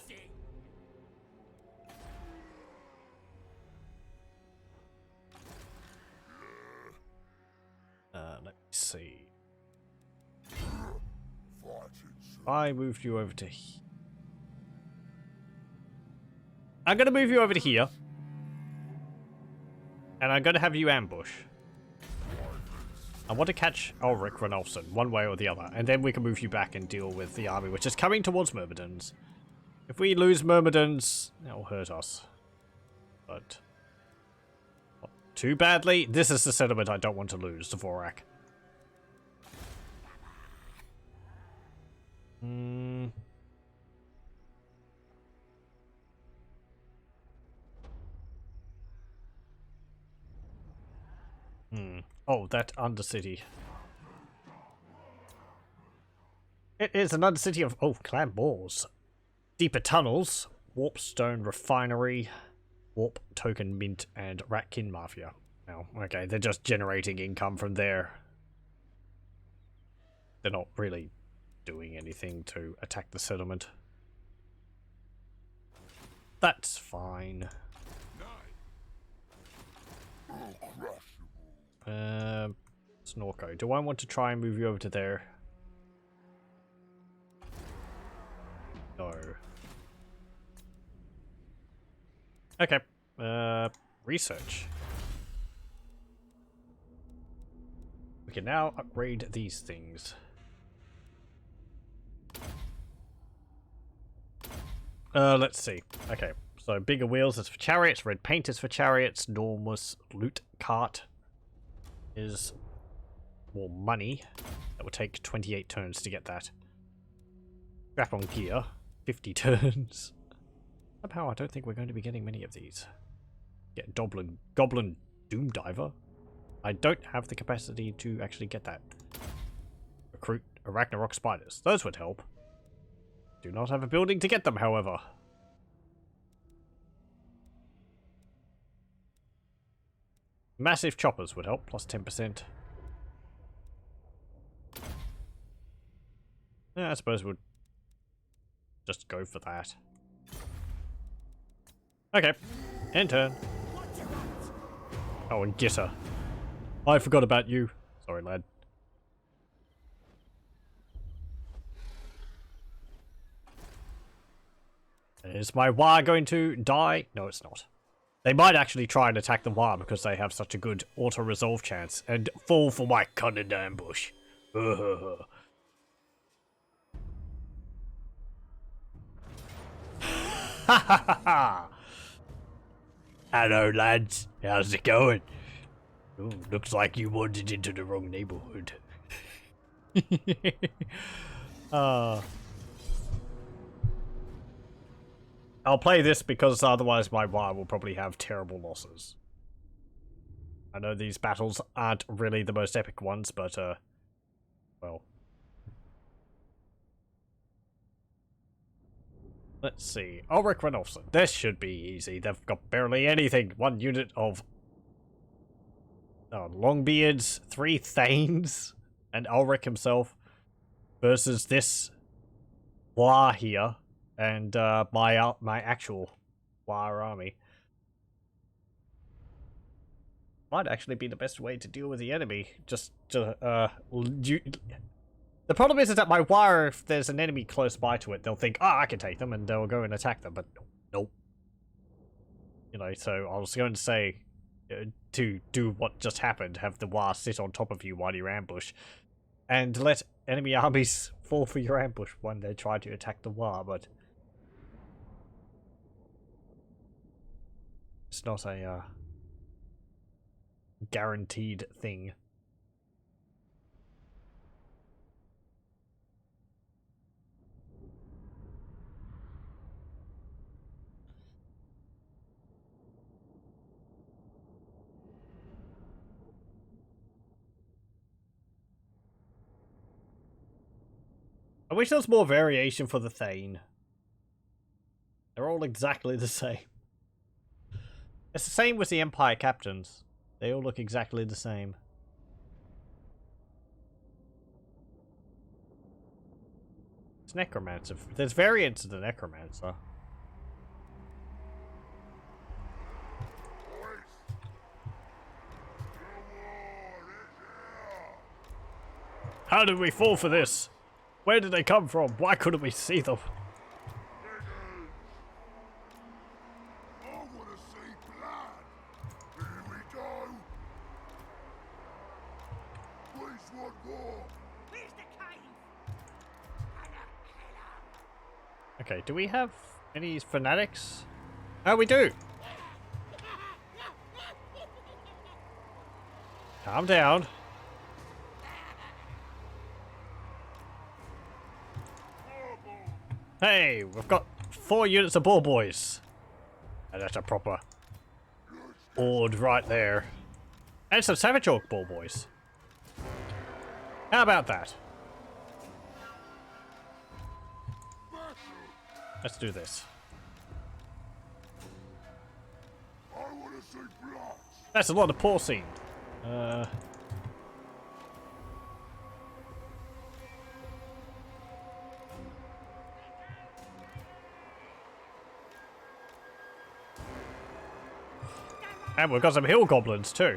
Let me see. I moved you over to here. I'm going to move you over to here. And I'm going to have you ambush. I want to catch Ulrich Ranulfson, one way or the other. And then we can move you back and deal with the army, which is coming towards Myrmidons. If we lose Myrmidons, that will hurt us. But... not too badly. This is the settlement I don't want to lose, the Dvorak. Oh, that Undercity. It is an Undercity of... oh, Clan Balls. Deeper Tunnels, Warpstone Refinery, Warp Token Mint, and Ratkin Mafia. Oh, okay, they're just generating income from there. They're not really doing anything to attack the settlement. That's fine. Snorko. Do I want to try and move you over to there? No. Okay. Research. We can now upgrade these things. Let's see. Okay. So bigger wheels is for chariots, red paint is for chariots, enormous loot cart is more money. That will take 28 turns to get that. Strap on gear, 50 turns. Somehow I don't think we're going to be getting many of these. Get Goblin Doom Diver. I don't have the capacity to actually get that. Recruit Ragnarok Spiders. Those would help. Do not have a building to get them, however. Massive choppers would help, plus 10%. Yeah, I suppose we'll just go for that. Okay, end turn. Oh, and Gitter. I forgot about you. Sorry, lad. Is my Waaagh going to die? No, it's not. They might actually try and attack the Waaagh because they have such a good auto-resolve chance and fall for my cunning ambush. Ha ha ha ha! Hello lads, how's it going? Ooh, looks like you wandered into the wrong neighborhood. I'll play this because otherwise my Waaagh will probably have terrible losses. I know these battles aren't really the most epic ones, but well. Let's see. Ulrich Renolfsson. This should be easy. They've got barely anything. 1 unit of Longbeards, 3 Thanes, and Ulrich himself versus this Waaagh here and my actual Waaagh army. Might actually be the best way to deal with the enemy. Just to the problem is that my Waaagh, if there's an enemy close by to it, they'll think, oh, I can take them, and they'll go and attack them, but nope. You know, so I was going to say, to do what just happened, have the Waaagh sit on top of you while you ambush, and let enemy armies fall for your ambush when they try to attack the Waaagh, but it's not a guaranteed thing. I wish there was more variation for the Thane. They're all exactly the same. It's the same with the Empire captains. They all look exactly the same. It's Necromancer. There's variants of the Necromancer. How did we fall for this? Where did they come from? Why couldn't we see them? I want to see blood. Here we go. Please want more. Where's the cave? Okay, do we have any fanatics? Oh, we do. Calm down. Hey, we've got 4 units of ball boys. And that's a proper ord right there. And some Savage Orc ball boys. How about that? Let's do this. I want to see blood. That's a lot of porcine. And we've got some hill goblins too.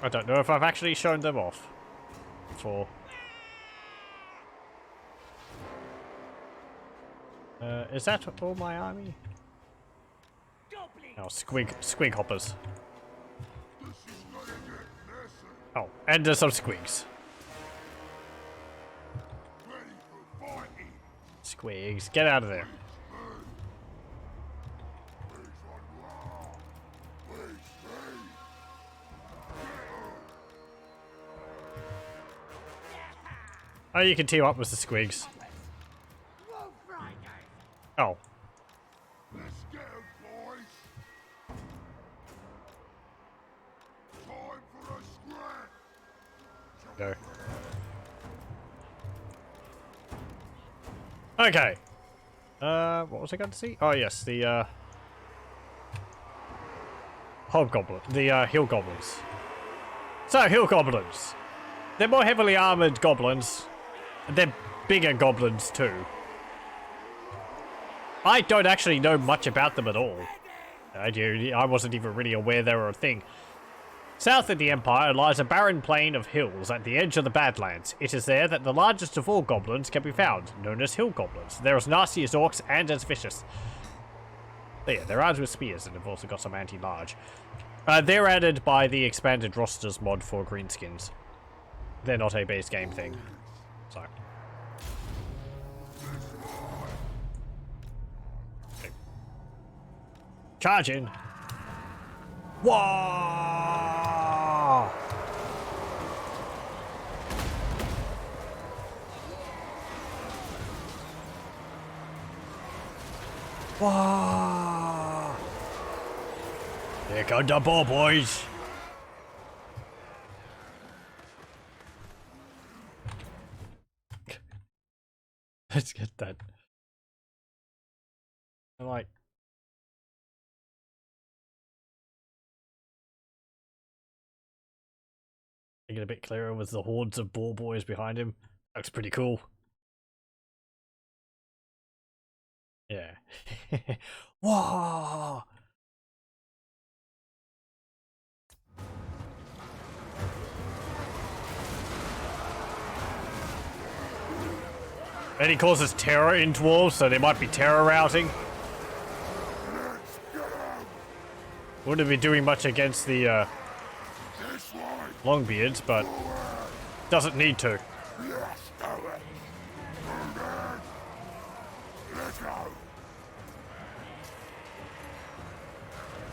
I don't know if I've actually shown them off before. Is that all my army? Oh, squig hoppers. Oh, and there's some squigs. Squigs, get out of there. Oh, you can team up with the squigs. Oh. Let's get 'em, boys. Time for a scrap. Go. Okay. What was I going to see? Oh yes, the hobgoblin, the hill goblins. So hill goblins, they're more heavily armored goblins. They're bigger goblins too. I don't actually know much about them at all. I wasn't even really aware they were a thing. South of the Empire lies a barren plain of hills at the edge of the Badlands. It is there that the largest of all goblins can be found, known as hill goblins. They're as nasty as orcs and as vicious. But yeah, they're armed with spears and have also got some anti-large. They're added by the expanded rosters mod for Greenskins. They're not a base game thing. So. Charging. Whoa! Whoa! Here come the ball boys. Let's get that. I like. Make it a bit clearer with the hordes of ball boys behind him. Looks pretty cool. Yeah. Whoa! And he causes terror in dwarves, so they might be terror routing. Wouldn't be doing much against the Longbeards, but doesn't need to.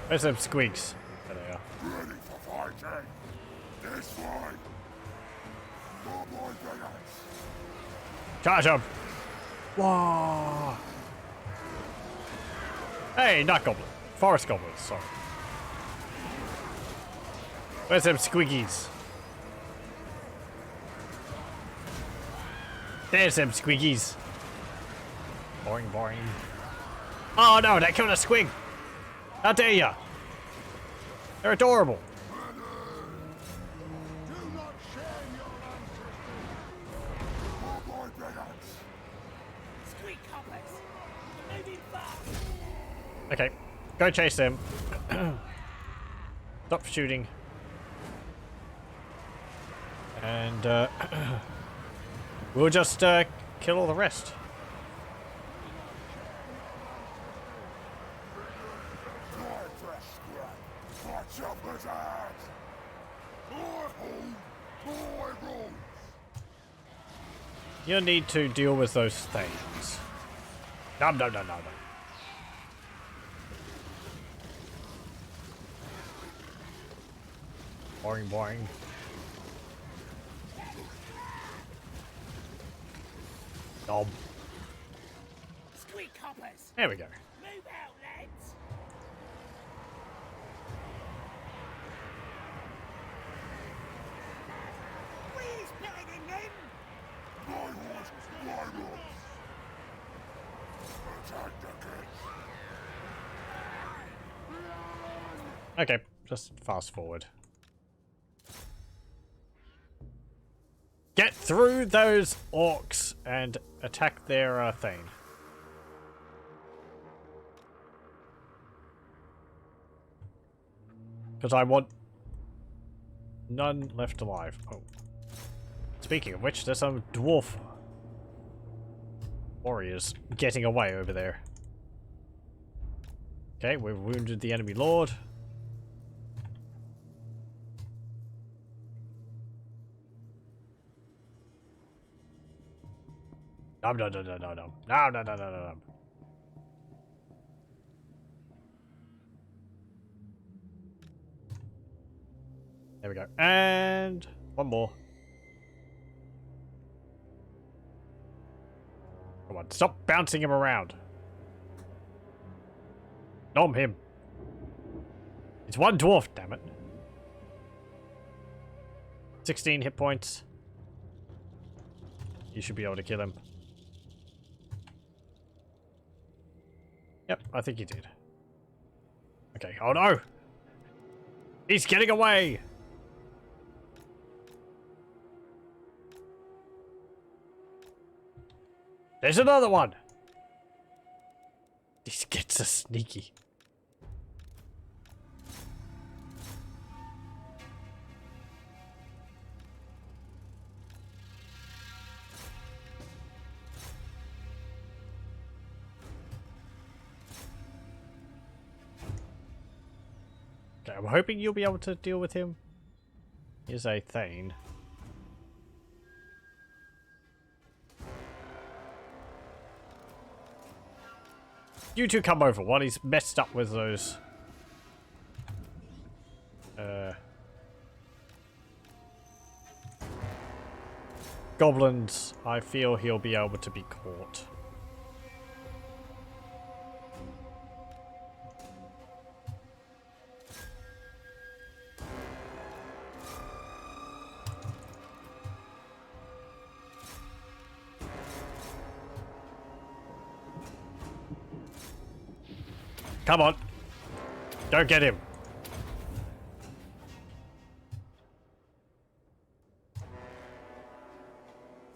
Where's them squigs? There they are. Ready for fighting. This way. For my vengeance. Charge him! Whoa! Hey, not goblin. Forest goblins, sorry. Where's them squiggies? There's them squiggies. Boring, boring. Oh no, they killed a squig! How dare ya! They're adorable! Do not shame your ancestors. For my vengeance. Squeak hoppers. Moving fast. Okay, go chase them. Stop shooting. And we'll just kill all the rest. Watch up his ass. You'll need to deal with those things. No, no, no, no, no. Boring, boring. Knob. Squeak hoppers. There we go. Move out, lads. We's better than them. My horse, my horse. Attack the kids. Okay, just fast forward. Get through those orcs and attack their thing. Because I want none left alive. Oh. Speaking of which, there's some dwarf warriors getting away over there. Okay, we've wounded the enemy lord. No, no, no, no, no, no. No, no, no, no, no, no. There we go. And one more. Come on, stop bouncing him around. Nom him. It's one dwarf, damn it. 16 hit points. You should be able to kill him. Yep, I think he did. Okay, oh no! He's getting away! There's another one! These kids are sneaky. Okay, I'm hoping you'll be able to deal with him. Here's a Thane. You two come over while he's messed up with those... goblins. I feel he'll be able to be caught. Come on. Don't get him.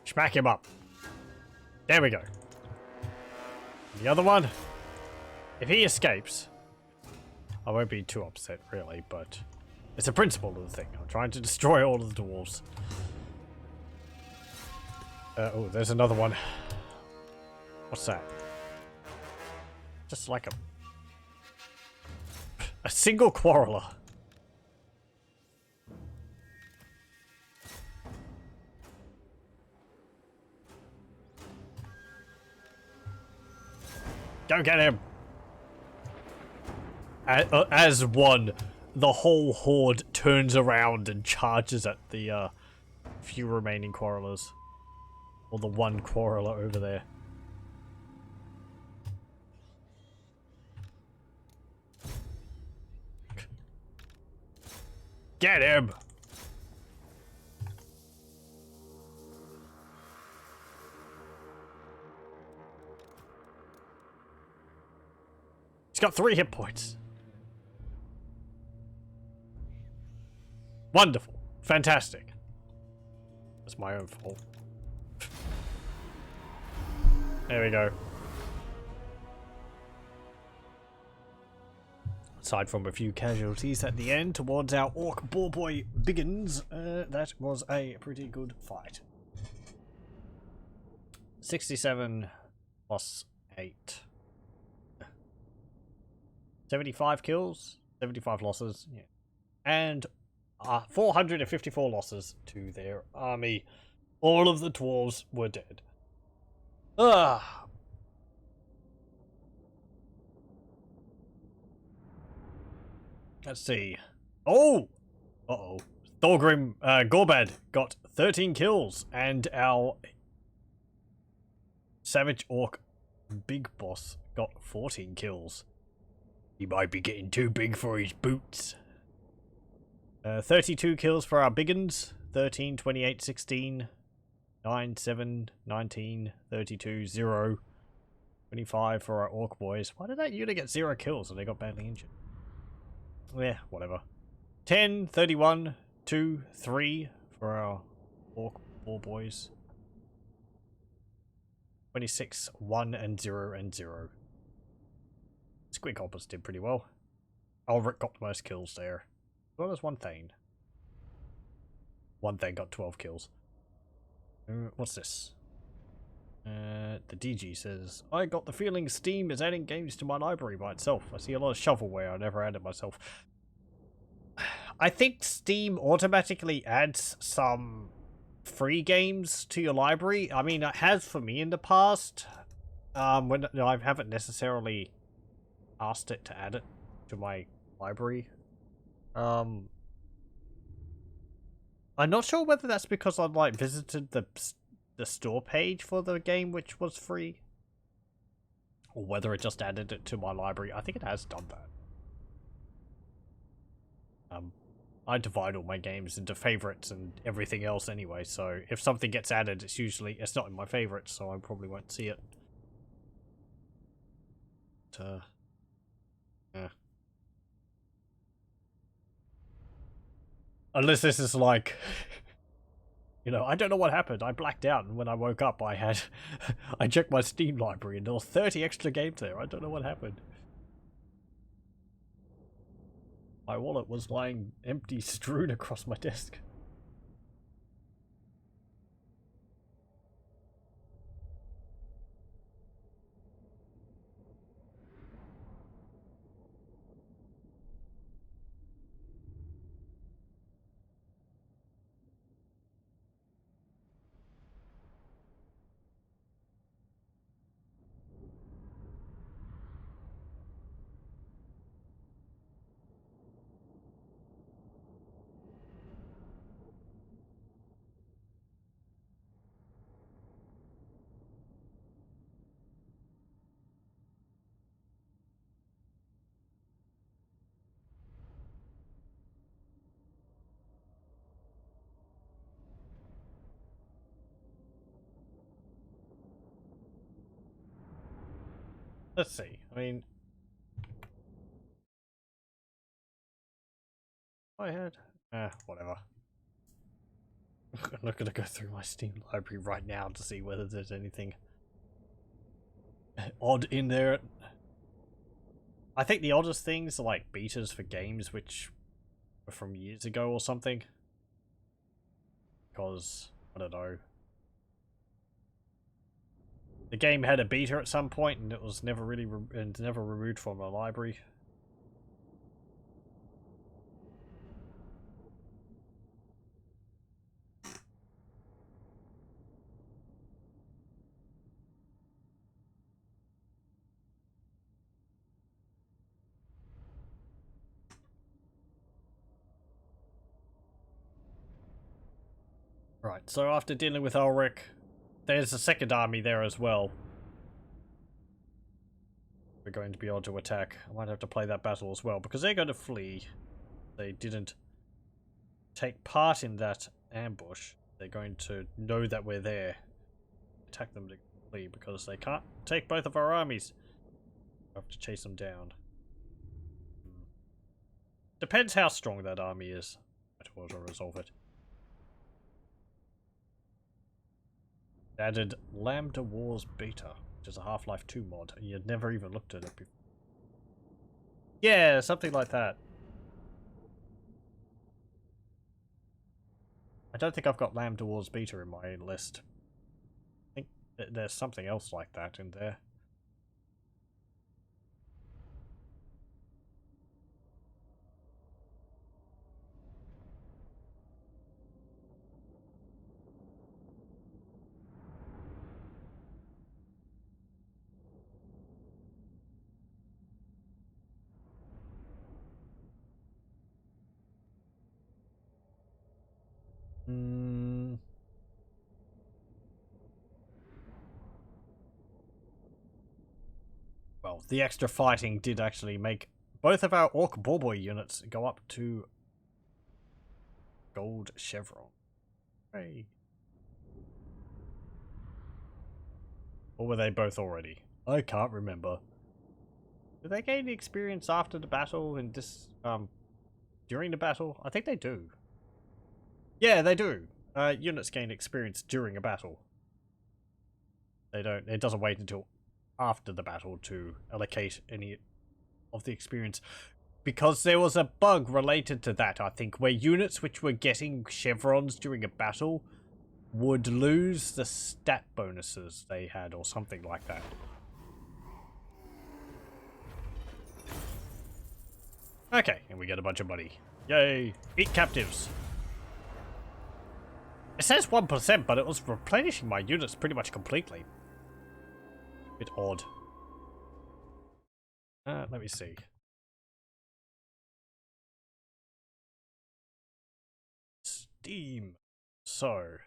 Smack him up. There we go. The other one. If he escapes, I won't be too upset, really, but it's a principle of the thing. I'm trying to destroy all of the dwarves. Oh, there's another one. What's that? Just like a single quarreler. Don't get him. As one, the whole horde turns around and charges at the few remaining quarrelers. Or the one quarreler over there. Get him! He's got 3 hit points. Wonderful. Fantastic. That's my own fault. There we go. Aside from a few casualties at the end towards our orc ball boy Biggins, that was a pretty good fight. 67 plus 8. 75 kills, 75 losses, yeah. And 454 losses to their army. All of the dwarves were dead. Ah. Let's see. Oh! Uh-oh. Gorbad got 13 kills, and our Savage Orc Big Boss got 14 kills. He might be getting too big for his boots. 32 kills for our Biggins. 13, 28, 16, 9, 7, 19, 32, 0. 25 for our Orc boys. Why did that unit get 0 kills and they got badly injured? Yeah, whatever. 10, 31, 2, 3 for our Orc War boys. 26, 1 and 0 and 0. Squig Hoppers did pretty well. Ulrich got the most kills there. As well as One Thane. One Thane got 12 kills. What's this? The DG says, I got the feeling Steam is adding games to my library by itself. I see a lot of shovelware I never added myself. I think Steam automatically adds some free games to your library. I mean, it has for me in the past. When I haven't necessarily asked it to add it to my library. I'm not sure whether that's because I like visited the store page for the game, which was free, or whether it just added it to my library. I think it has done that. I divide all my games into favorites and everything else anyway, so if something gets added, it's not in my favorites, so I probably won't see it. But, yeah. Unless this is like, you know, I don't know what happened. I blacked out, and when I woke up, I checked my Steam library, and there was 30 extra games there. I don't know what happened. My wallet was lying empty, strewn across my desk. Let's see. I mean, I had whatever. I'm not gonna go through my Steam library right now to see whether there's anything odd in there. I think the oddest things are like betas for games which were from years ago or something. Because, I don't know. The game had a beta at some point and it was never really never removed from the library. Right, so after dealing with Ulrich, there's a second army there as well. We're going to be able to attack. I might have to play that battle as well, because they're going to flee. They didn't take part in that ambush. They're going to know that we're there. Attack them to flee, because they can't take both of our armies. I have to chase them down. Depends how strong that army is. I want to resolve it. Added Lambda Wars Beta, which is a Half-Life 2 mod, and you'd never even looked at it before. Yeah, something like that. I don't think I've got Lambda Wars Beta in my list. I think there's something else like that in there. Well, the extra fighting did actually make both of our Orc Boarboy units go up to Gold Chevron. Hey. Or were they both already? I can't remember. Do they gain the experience after the battle and during the battle? I think they do. Yeah, they do. Units gain experience during a battle. They don't. It doesn't wait until after the battle to allocate any of the experience. Because there was a bug related to that, I think, where units which were getting chevrons during a battle would lose the stat bonuses they had or something like that. Okay, and we get a bunch of money. Yay! Eat captives! It says 1%, but it was replenishing my units pretty much completely. Bit odd. Let me see. Steam. So,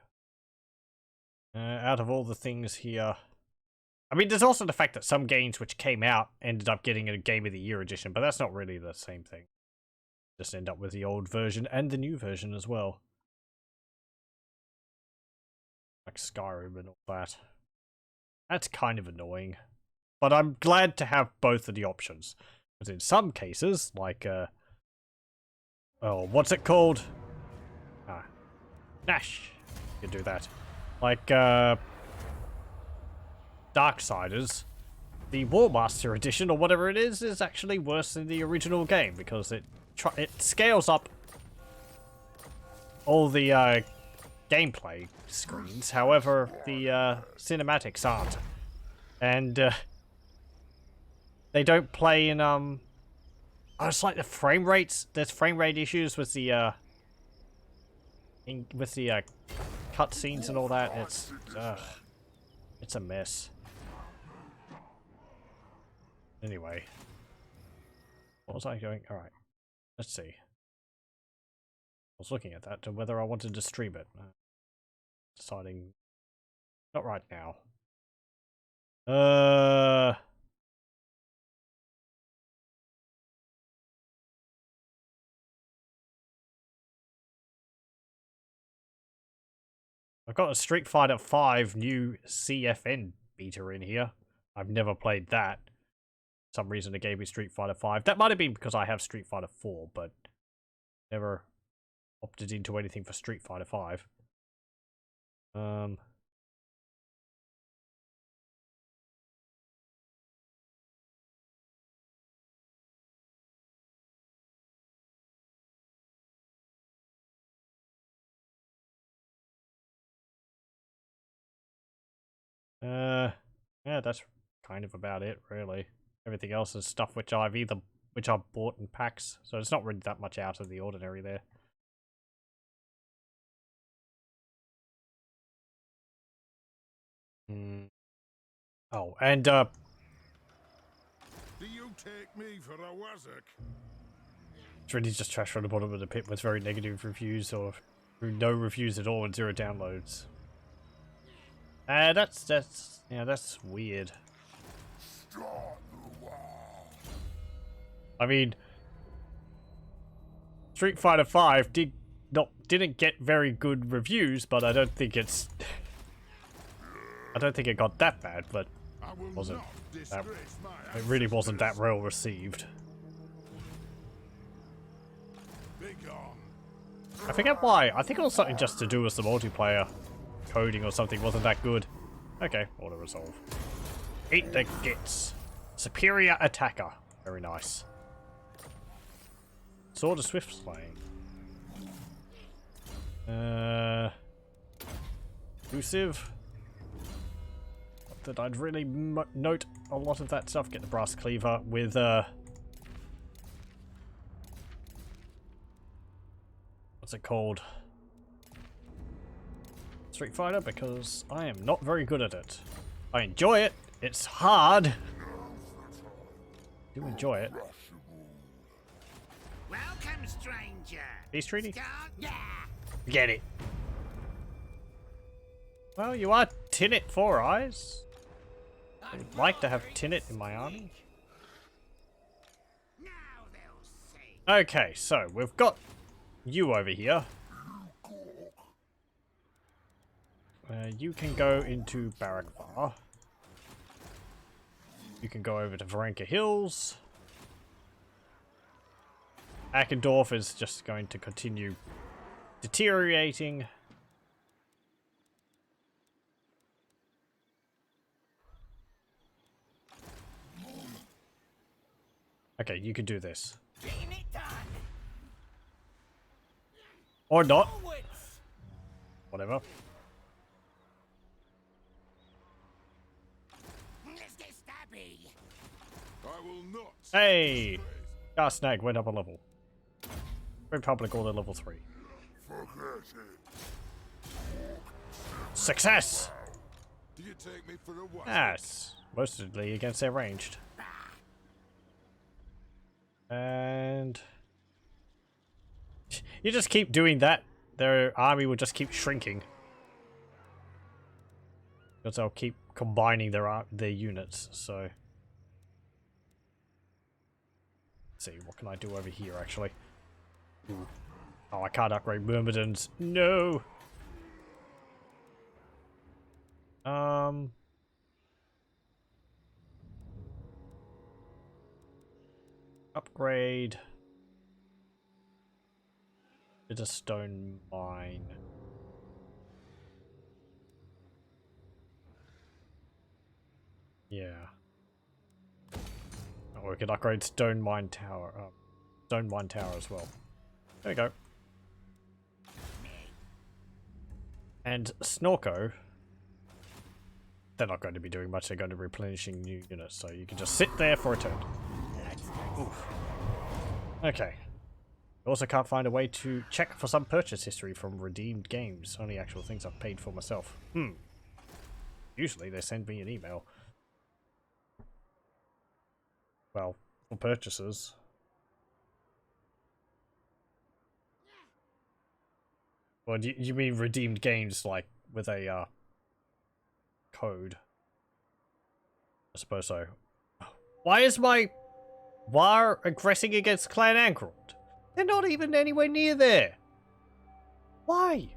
out of all the things here, I mean, there's also the fact that some games which came out ended up getting a Game of the Year edition, but that's not really the same thing. Just end up with the old version and the new version as well. Like Skyrim and all that. That's kind of annoying. But I'm glad to have both of the options. Because in some cases, like, oh, what's it called? Nash. You can do that. Like, Darksiders. The War Master edition, or whatever it is actually worse than the original game. Because it scales up all the, gameplay screens. However, the, cinematics aren't. And, they don't play in, oh, it's like the frame rates. There's frame rate issues with the, cutscenes and all that. It's a mess. Anyway. What was I doing? Alright. Let's see. I was looking at that to whether I wanted to stream it. Deciding. Not right now. I've got a Street Fighter V new CFN beta in here. I've never played that. some reason it gave me Street Fighter 5. That might have been because I have Street Fighter 4, but never opted into anything for Street Fighter 5. Yeah, that's kind of about it, really. Everything else is stuff which I've bought in packs, so it's not really that much out of the ordinary there. Oh, and Do you take me for a wazzock? it's really just trash from the bottom of the pit with very negative reviews or no reviews at all and 0 downloads. That's weird. I mean, Street Fighter 5 didn't get very good reviews, but I don't think it got that bad, but it really wasn't that well received. I forget why. I think it was something just to do with the multiplayer coding or something wasn't that good. Okay, auto resolve. Eat the gits. Superior attacker. Very nice. Sword of Swift Slaying. Elusive. Not that I'd really note a lot of that stuff. Get the brass cleaver with what's it called? Street Fighter, because I am not very good at it. I enjoy it. It's hard. I do enjoy it. Welcome, stranger. Peace treaty? Yeah. Get it. Well, you are Tinnet Four Eyes. I would like to have Tinnet in my army. Now they'll see. Okay, so we've got you over here. You can go into Waaagh. You can go over to Varanka Hills. Eckendorf is just going to continue deteriorating. Okay, you can do this. Getting it done. Or not. Forwards. Whatever. Let's get stabby. I will not. Hey! Snag went up a level. Republic order level 3. Success! Do you take me for a wazzock? Yes. Mostly against their ranged. And you just keep doing that, their army will just keep shrinking. Because they'll keep combining their units, so. Let's see, what can I do over here actually? Ooh. Oh, I can't upgrade Myrmidons. No! Upgrade. It's a stone mine. Yeah. Oh, we could upgrade stone mine tower. Stone mine tower as well. There we go. And Snorko. They're not going to be doing much. They're going to be replenishing new units, so you can just sit there for a turn. Oof. Okay. I also can't find a way to check for some purchase history from redeemed games. Only actual things I've paid for myself. Usually they send me an email. Well, for purchases. Well, you mean redeemed games like with a code? I suppose so. Why is my Waaagh aggressing against Clan Angrod? They're not even anywhere near there. Why?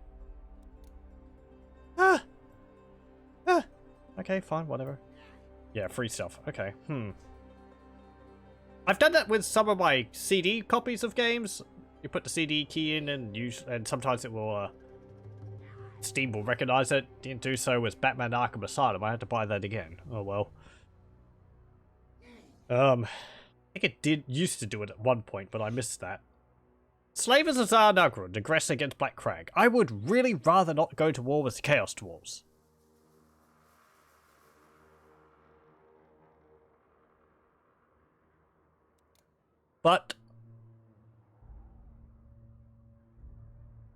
Okay, fine, whatever. Yeah, free stuff. Okay. I've done that with some of my CD copies of games. You put the CD key in and sometimes it will, Steam will recognize it. Didn't do so with Batman Arkham Asylum. I had to buy that again. Oh well. I think it used to do it at one point, but I missed that. Slavers of Tsar Nagrund aggress against Black Crag. I would really rather not go to war with the Chaos Dwarves. But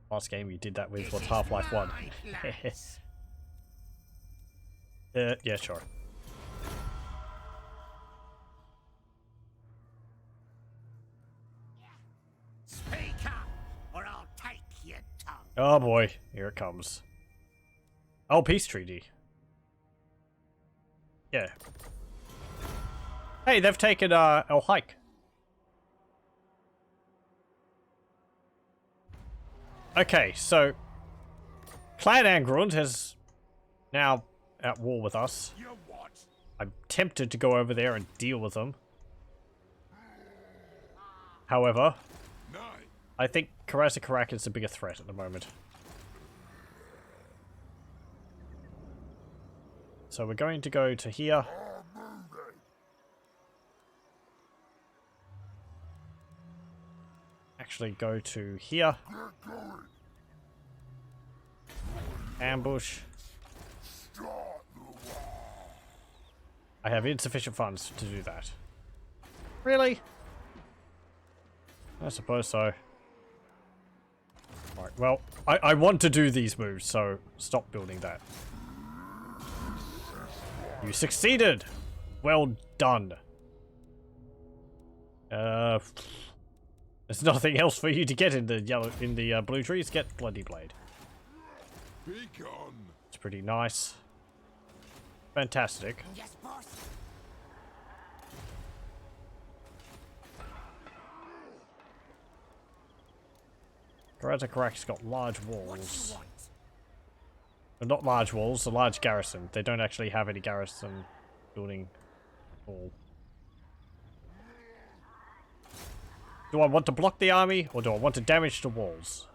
last game you did that with was Half-Life 1. Yeah, sure. Speak up, or I'll take your tongue. Oh boy, here it comes. Oh, peace treaty. Yeah. Hey, they've taken El Hike. Okay, so Clan Angrund has now at war with us. You what? I'm tempted to go over there and deal with them. However, No. I think Karaz-A-Karak is the bigger threat at the moment. So we're going to go to here. Actually go to here. Ambush. I have insufficient funds to do that. Really? I suppose so. Alright, well, I want to do these moves, so stop building that. You succeeded! Well done. There's nothing else for you to get in the blue trees. Get Bloody Blade. Be gone. It's pretty nice. Fantastic. Yes, boss. Karaz-A-Karak's got large walls. What you want? Well, not large walls, a large garrison. They don't actually have any garrison building at all. Do I want to block the army, or do I want to damage the walls?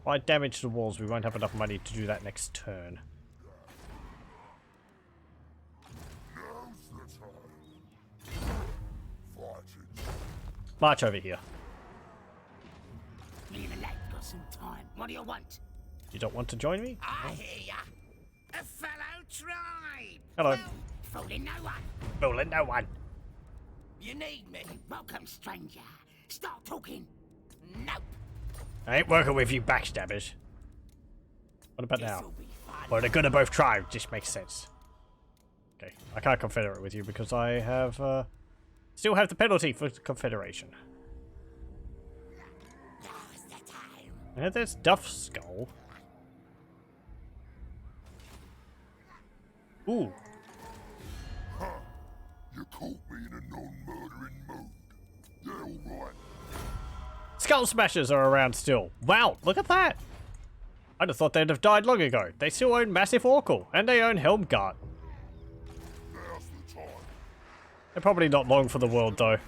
If I damage the walls, we won't have enough money to do that next turn. Now's the time. Fighting. March over here. Me and the lad got some time. What do you want? You don't want to join me? I hear ya. A fellow tribe. Hello. Well, fooling no one. Fooling no one. You need me. Welcome, stranger. Start talking. Nope. I ain't working with you backstabbers. What about now? This'll be fun. Well, they're gonna both try. Just makes sense. Okay, I can't confederate with you because I have, still have the penalty for confederation. Now's the time. And there's Duff's skull. Ooh. You caught me in a non-murdering mood. Yeah, all right. Skull Smashers are around still. Wow, look at that. I'd have thought they'd have died long ago. They still own Massive Oracle, and they own Helmgart. Now's the time. They're probably not long for the world, though.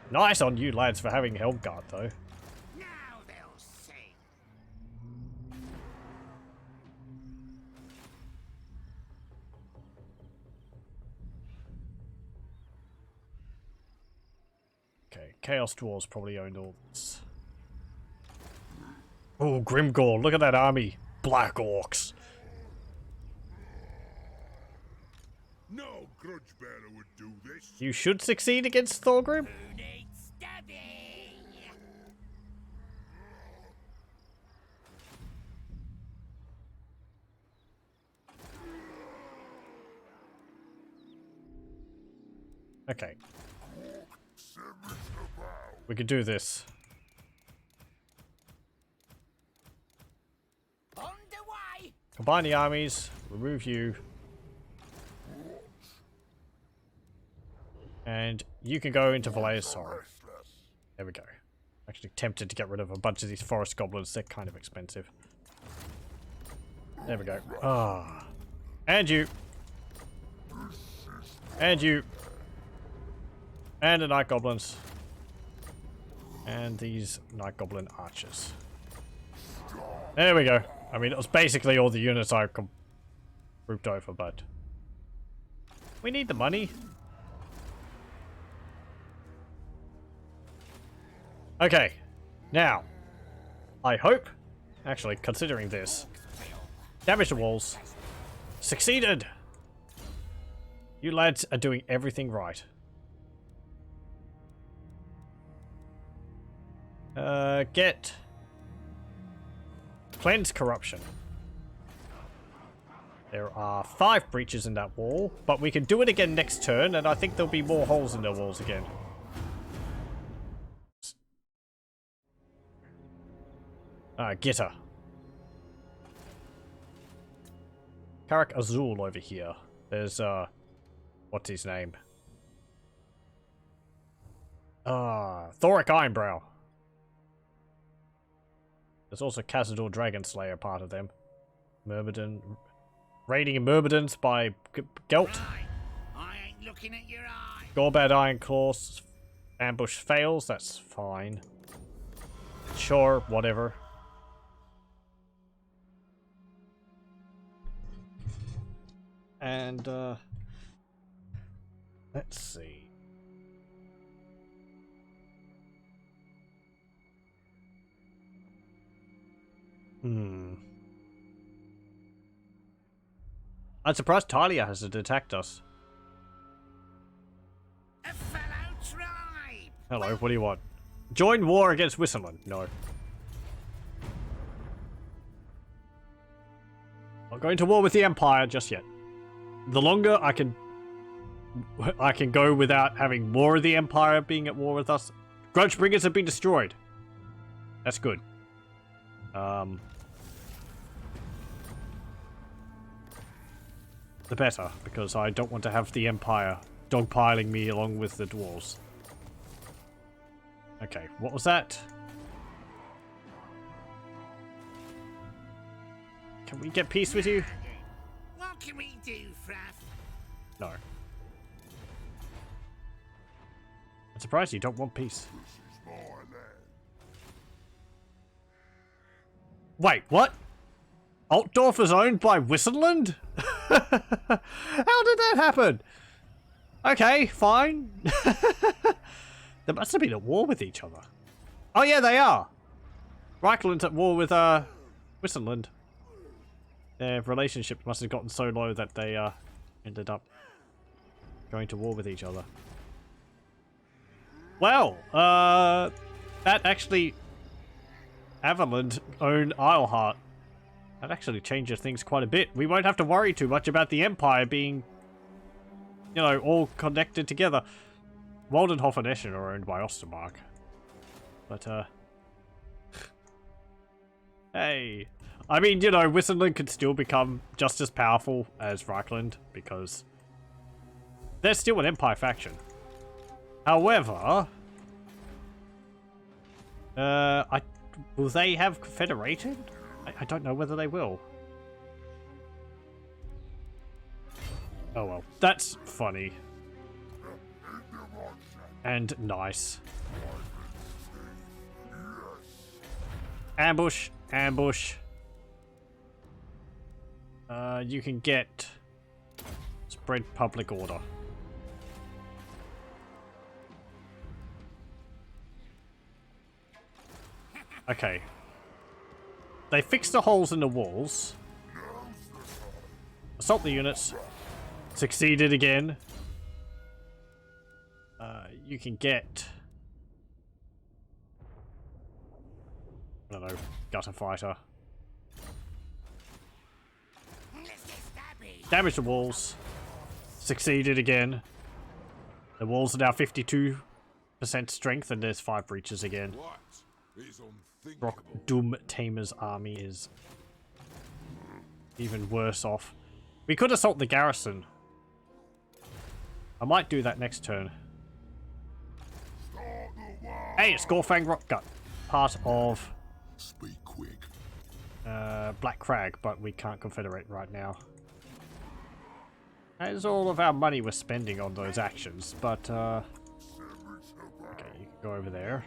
Nice on you lads for having Helmgart, though. Now they'll see. Okay, Chaos Dwarves probably owned all this. Oh, Grimgore, look at that army. Black Orcs. No grudge bearer would do this. You should succeed against Thorgrim. Who needs stabbing? Okay, Send me to the bow. we could do this. On the way. Combine the armies, remove you. And you can go into Valleys Sorrow. Restless. There we go. Actually tempted to get rid of a bunch of these forest goblins. They're kind of expensive. There we go. Ah. And you. This And you. And the night goblins. And these night goblin archers. There we go. I mean, it was basically all the units I grouped over, but we need the money. Okay, now, I hope, actually, considering this, damage the walls, succeeded! You lads are doing everything right. Get cleanse corruption. There are 5 breaches in that wall, but we can do it again next turn, and I think there'll be more holes in the walls again. Get her. Karak Azul over here. There's, what's his name? Thoric Ironbrow. There's also Cazador Dragonslayer part of them. Myrmidon. Raiding in Myrmidons by Gelt. I ain't looking at your eye. Gorbad Ironclaw. Ambush fails. That's fine. Sure, whatever. And, let's see. I'm surprised Talia hasn't attacked us. A fellow tribe. Hello, what do you want? Join war against Whistleland. No. Not going to war with the Empire just yet. The longer I can go without having more of the Empire being at war with us. Grudgebringers have been destroyed. That's good. The better, because I don't want to have the Empire dogpiling me along with the dwarves. Okay, what was that? Can we get peace with you? What can we do, Fraff? No. I'm surprised you don't want peace. Wait, what? Altdorf is owned by Whistleland? How did that happen? Okay, fine. They must have been at war with each other. Oh yeah, they are. Reichland's at war with Whistleland. Their relationship must have gotten so low that they ended up going to war with each other. Well, that actually Averland own Isleheart. That actually changes things quite a bit. We won't have to worry too much about the Empire being, you know, all connected together. Waldenhof and Eschen are owned by Ostermark. But, hey. I mean, you know, Whistleland could still become just as powerful as Reichland, because they're still an Empire faction. However, will they have Confederated? I don't know whether they will. Oh well, that's funny. And nice. Ambush, ambush. You can get spread public order. Okay. They fixed the holes in the walls. Assault the units. Succeeded again. You can get... I don't know, gutter fighter. Damage the walls. Succeeded again. The walls are now 52% strength and there's 5 breaches again. Brock Doom Tamer's army is even worse off. We could assault the garrison. I might do that next turn. Hey, it's Gorfang Rockgut. Part of Speak quick. Black Crag, but we can't confederate right now. That is all of our money we're spending on those actions, but, okay, you can go over there.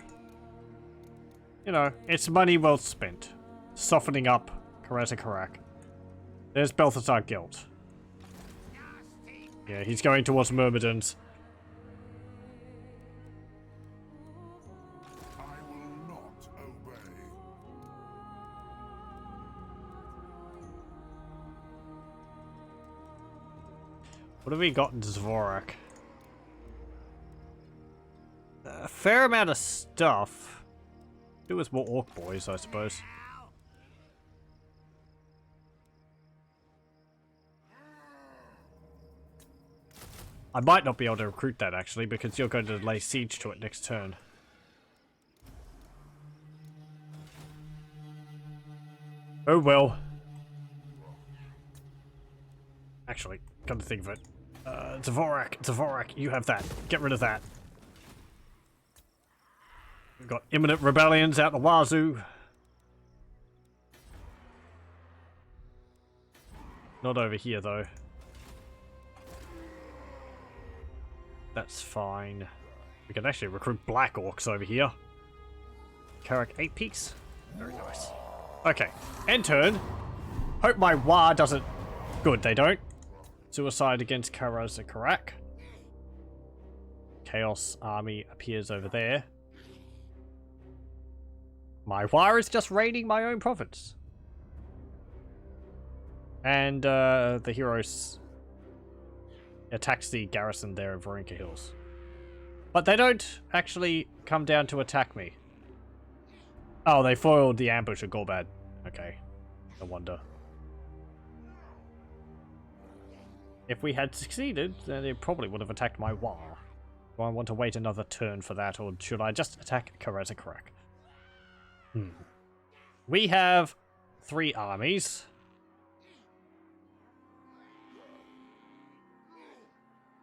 You know, it's money well spent. Softening up Karaz-A-Karak. There's Balthazar Guild. Yeah, he's going towards Myrmidons. I will not obey. What have we got in Dvorak? A fair amount of stuff. Do with more orc boys, I suppose. I might not be able to recruit that actually, because you're going to lay siege to it next turn. Oh well. Actually, come to think of it. Dvorak, you have that. Get rid of that. We've got imminent rebellions out the wazoo. Not over here though. That's fine. We can actually recruit black orcs over here. Karak 8 peaks. Very nice. Okay, end turn. Hope my Waaagh doesn't... Good, they don't. Suicide against Karaz-A-Karak. Chaos army appears over there. My Waaagh is just raiding my own province. And the heroes attacks the garrison there of Varinka Hills. But they don't actually come down to attack me. Oh, they foiled the ambush of Gorbad. Okay, no wonder. If we had succeeded, then they probably would have attacked my Waaagh. Do I want to wait another turn for that, or should I just attack Karaz-A-Karak? We have 3 armies.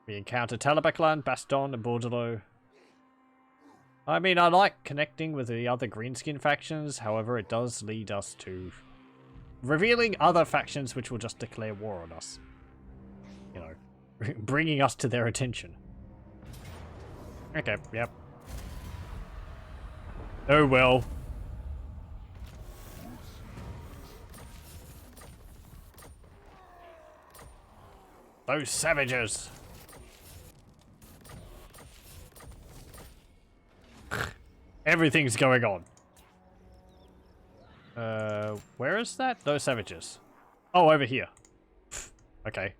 We encounter Talabeklan, Baston, and Bordelot. I mean, I like connecting with the other Greenskin factions, however, it does lead us to revealing other factions which will just declare war on us. You know, bringing us to their attention. Okay, yep. Oh well. Those savages! Everything's going on. Where is that? Those savages. Oh, over here. Okay.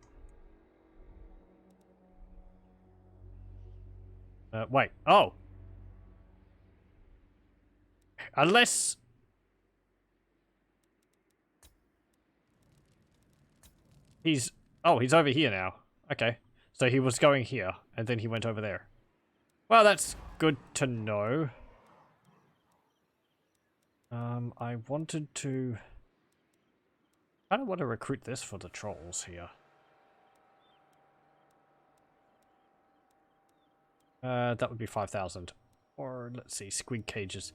Wait. Oh! Unless... He's... Oh, he's over here now. Okay. So he was going here, and then he went over there. Well, that's good to know. I wanted to... I don't want to recruit this for the trolls here. That would be 5,000. Or, let's see, squid cages.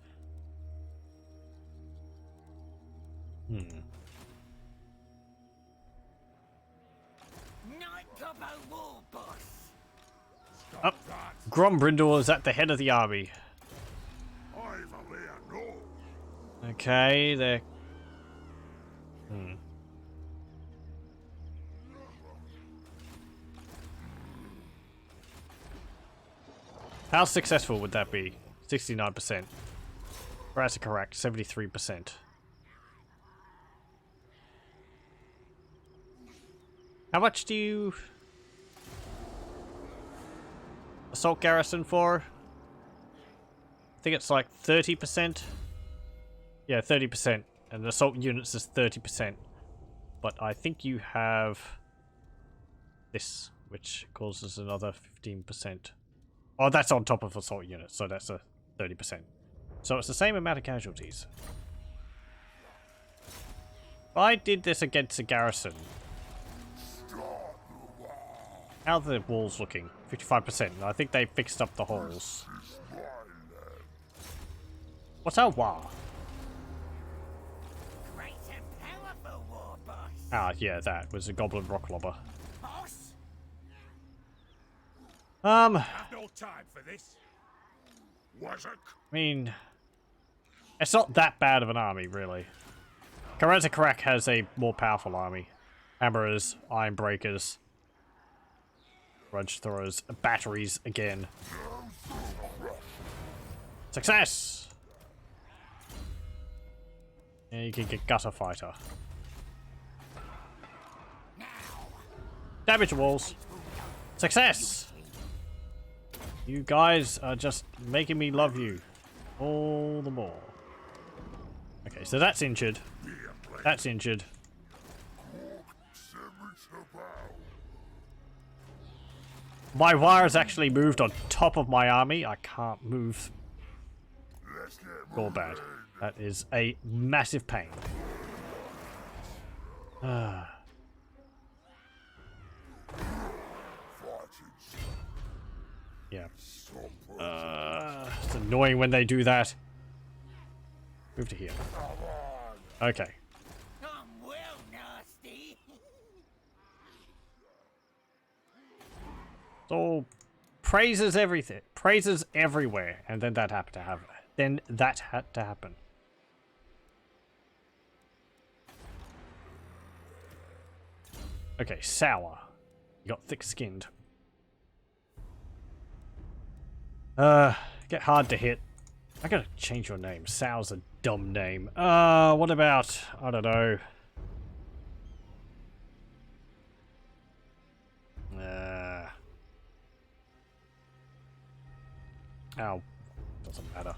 Oh, Grombrindol is at the head of the army. Okay, they're... How successful would that be? 69%. Karaz-A-Karak, 73%. How much do you... assault garrison for? I think it's like 30%. Yeah, 30%. And the assault units is 30%. But I think you have this, which causes another 15%. Oh, that's on top of assault units, so that's a 30%. So it's the same amount of casualties. If I did this against a garrison... How are the walls looking? 55%. I think they fixed up the holes. What's our Waaagh? Ah, yeah, that was a goblin rock lobber. Boss, Have no time for this. Wazak. I mean, it's not that bad of an army, really. Karaz-A-Karak has a more powerful army. Hammerers, iron breakers, grudge throwers, batteries again. Success! And you can get gutter fighter. Damage walls. Success! You guys are just making me love you all the more. Okay, so that's injured. That's injured. My wire has actually moved on top of my army. I can't move Gorbad. That is a massive pain. Yeah. It's annoying when they do that. Move to here. Okay. I'm well nasty. So praises everything. Praises everywhere. And then that had to happen. Then that had to happen. Okay, sour. You got thick-skinned. Get hard to hit. I gotta change your name. Sour's a dumb name. What about, I don't know. Ow. Doesn't matter.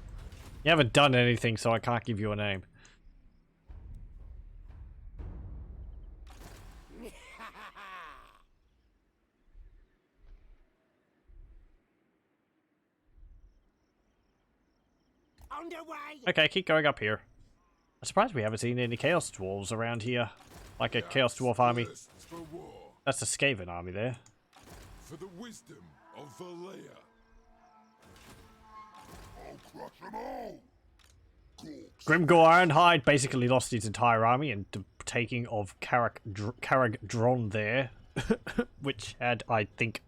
You haven't done anything, so I can't give you a name. Underway. Okay, keep going up here. I'm surprised we haven't seen any Chaos Dwarves around here. Like a Chaos Dwarf army. For war. That's a Skaven army there. For the wisdom of Valea. I'll crush them all. Grimgor Ironhide basically lost his entire army in the taking of Karak-Dron there. Which had, I think,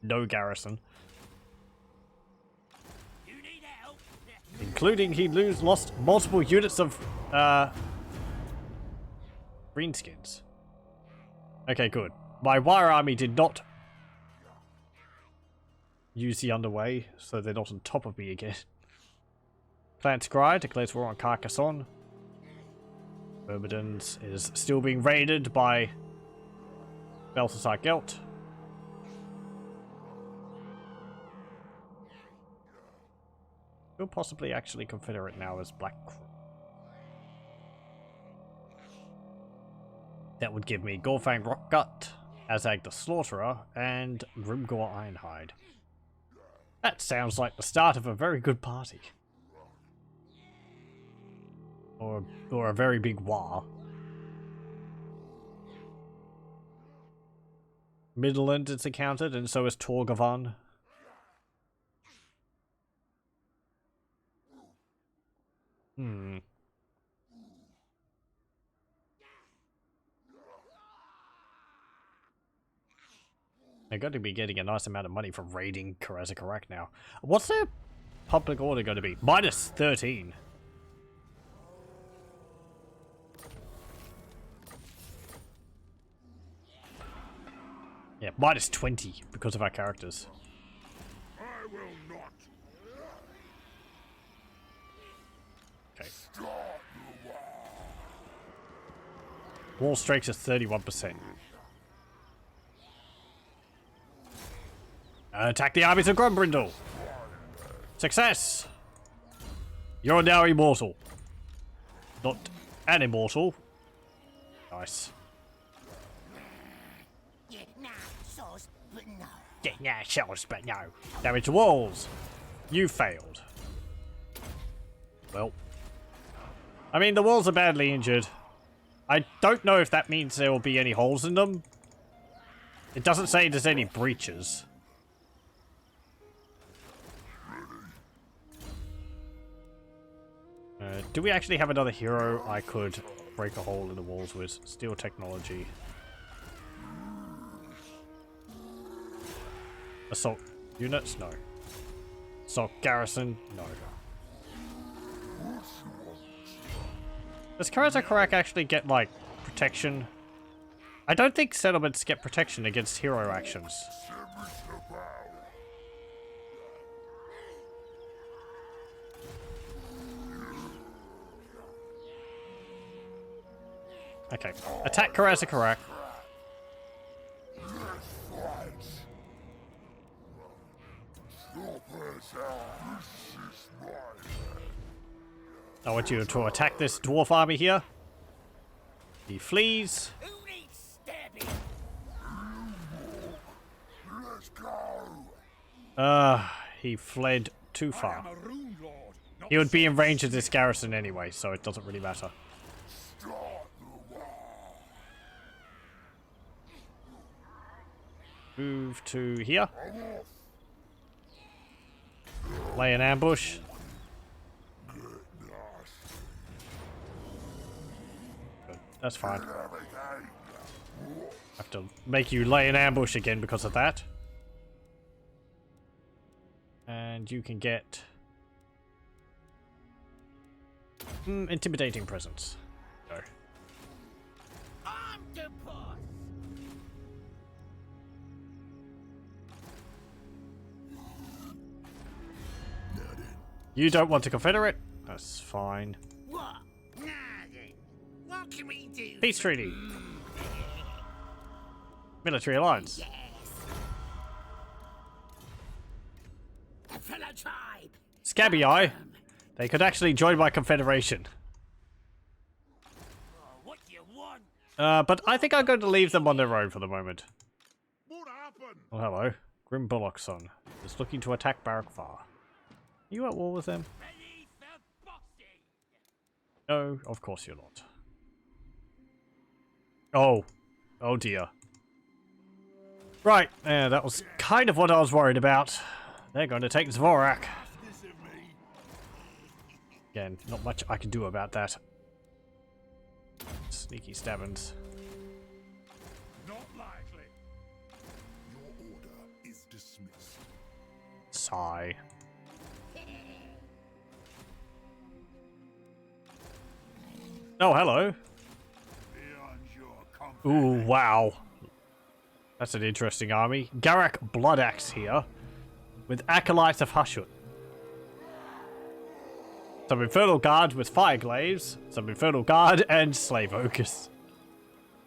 no garrison. You need help. Including he lost multiple units of Greenskins. Okay, good. My wire army did not use the underway, so they're not on top of me again. Clan Scry declares war on Carcassonne. Myrmidons is still being raided by Balthasar Gelt. Could possibly actually Confederate now as Black Crow. That would give me Gorfang Rockgut, Azag the Slaughterer, and Grimgor Ironhide. That sounds like the start of a very good party. Or a very big Waaagh. Midland is encountered, and so is Torgavan. They're going to be getting a nice amount of money from raiding Karaz-A-Karak now. What's their public order going to be? Minus 13. Yeah, minus 20 because of our characters. I will not. Okay. Start the war. Wall strikes are 31%. Attack the armies of Grombrindol. Success! You're now immortal. Not an immortal. Nice. Yeah, nah, sauce, but no. Yeah, yeah, shells, but no. Damage to walls. You failed. Well. I mean, the walls are badly injured. I don't know if that means there will be any holes in them. It doesn't say there's any breaches. Do we actually have another hero I could break a hole in the walls with? Steel technology. Assault. Units? No. Stock garrison? No. Does Karaz-A-Karak actually get, like, protection? I don't think settlements get protection against hero actions. Okay, attack Karaz-A-Karak. I want you to attack this dwarf army here. He flees. Who needs stabbing? He fled too far. He would be in range of this garrison anyway, so it doesn't really matter. Move to here. Lay an ambush. Good. That's fine. Have to make you lay an ambush again because of that. And you can get intimidating presence. Go. I'm the boss. You don't want to confederate? That's fine. What? Now then, what can we do? Peace treaty. Military alliance. Yes. A fellow tribe. Scabby Eye. They could actually join my confederation. What do you want? But I think I'm going to leave them on their own for the moment. What happened? Oh, hello. Grim Bullock's son is looking to attack Varrock. Are you at war with them? Ready for boxing. No, of course you're not. Oh. Oh dear. Right, yeah, that was kind of what I was worried about. They're going to take Dvorak. Again, not much I can do about that. Sneaky stabbins. Not likely. Your order is dismissed. Sigh. Oh, hello. Beyond your comfort. Ooh, wow. That's an interesting army. Garak Bloodaxe here. With Acolytes of Hushut. Some Infernal Guard with Fire Glaives. Some Infernal Guard and Slave Ogres.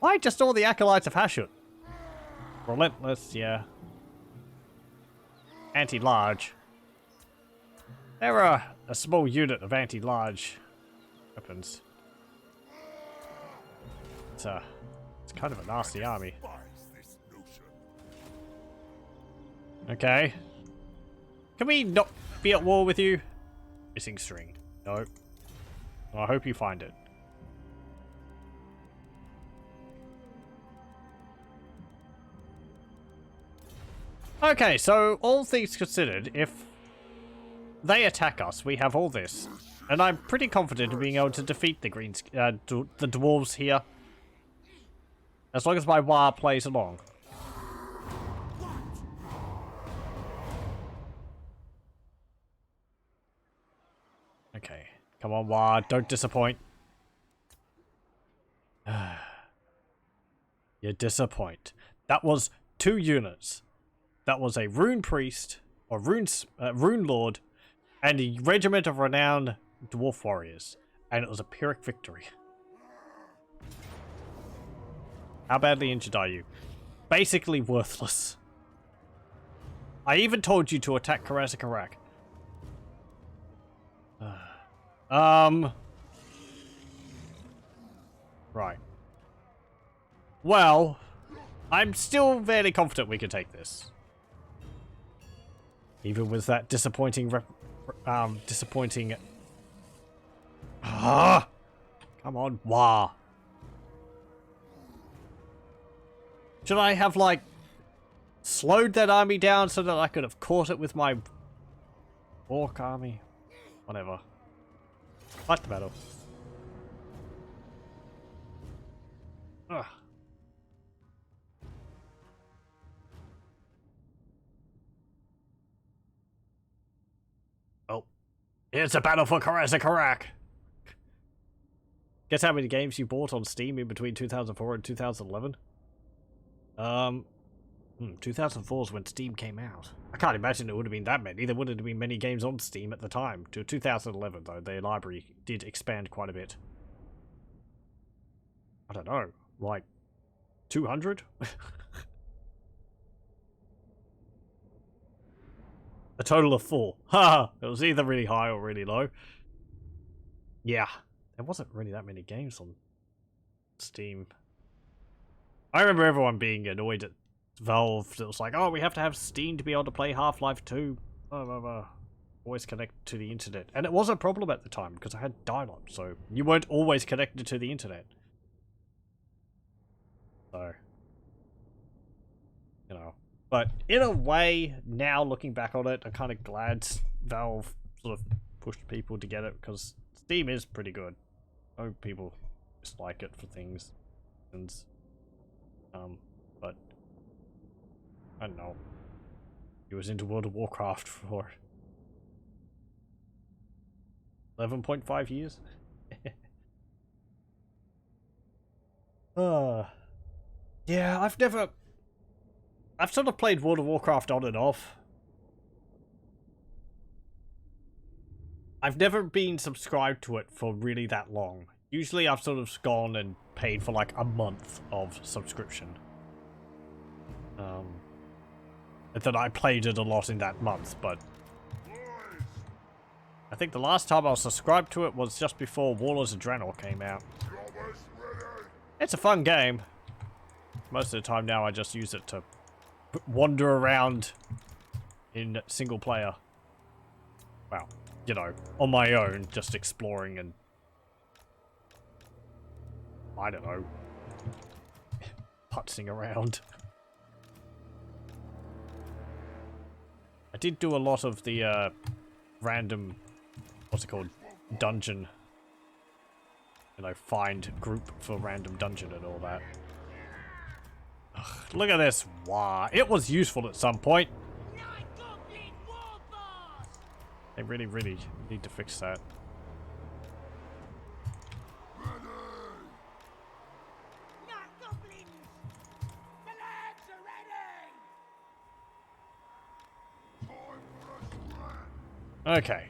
Why just all the Acolytes of Hushut? Relentless, yeah. Anti-large. They're a small unit of anti-large weapons. It's kind of a nasty army. This notion. Okay. Can we not be at war with you? Missing string. No. Well, I hope you find it. Okay, so all things considered, if they attack us, we have all this. And I'm pretty confident in being able to defeat the the dwarves here. As long as my Waaagh plays along. Okay. Come on, Waaagh. Don't disappoint. You disappoint. That was 2 units. That was a Rune Priest, or Rune Lord, and a regiment of renowned dwarf warriors. And it was a Pyrrhic victory. How badly injured are you? Basically worthless. I even told you to attack Karaz-A-Karak. Right. Well, I'm still fairly confident we can take this. Even with that disappointing come on, Waaagh. Should I have, like, slowed that army down so that I could have caught it with my orc army? Whatever. Fight the battle. Ugh. It's a battle for Karaz-A-Karak. Guess how many games you bought on Steam in between 2004 and 2011? 2004 is when Steam came out. I can't imagine it would have been that many. There wouldn't have been many games on Steam at the time. To 2011, though, their library did expand quite a bit. I don't know, like 200? A total of 4. Ha! It was either really high or really low. Yeah, there wasn't really that many games on Steam. I remember everyone being annoyed at Valve. It was like, oh, we have to have Steam to be able to play Half-Life 2. Always connected to the internet. And it was a problem at the time because I had dial-up, so you weren't always connected to the internet. So, you know. But in a way, now looking back on it, I'm kind of glad Valve sort of pushed people to get it because Steam is pretty good. I know people dislike it for things, and but I don't know. He was into World of Warcraft for 11.5 years. Yeah, I've sort of played World of Warcraft on and off. I've never been subscribed to it for really that long. Usually I've sort of gone and paid for like a month of subscription. And then I played it a lot in that month, but I think the last time I was subscribed to it was just before Warlords of Draenor came out. It's a fun game. Most of the time now I just use it to wander around in single player. Well, you know, on my own, just exploring and I don't know, putzing around. I did do a lot of the random, what's it called, dungeon, you know, find group for random dungeon and all that. Ugh, look at this Waaagh. It was useful at some point. They really, really need to fix that. Okay.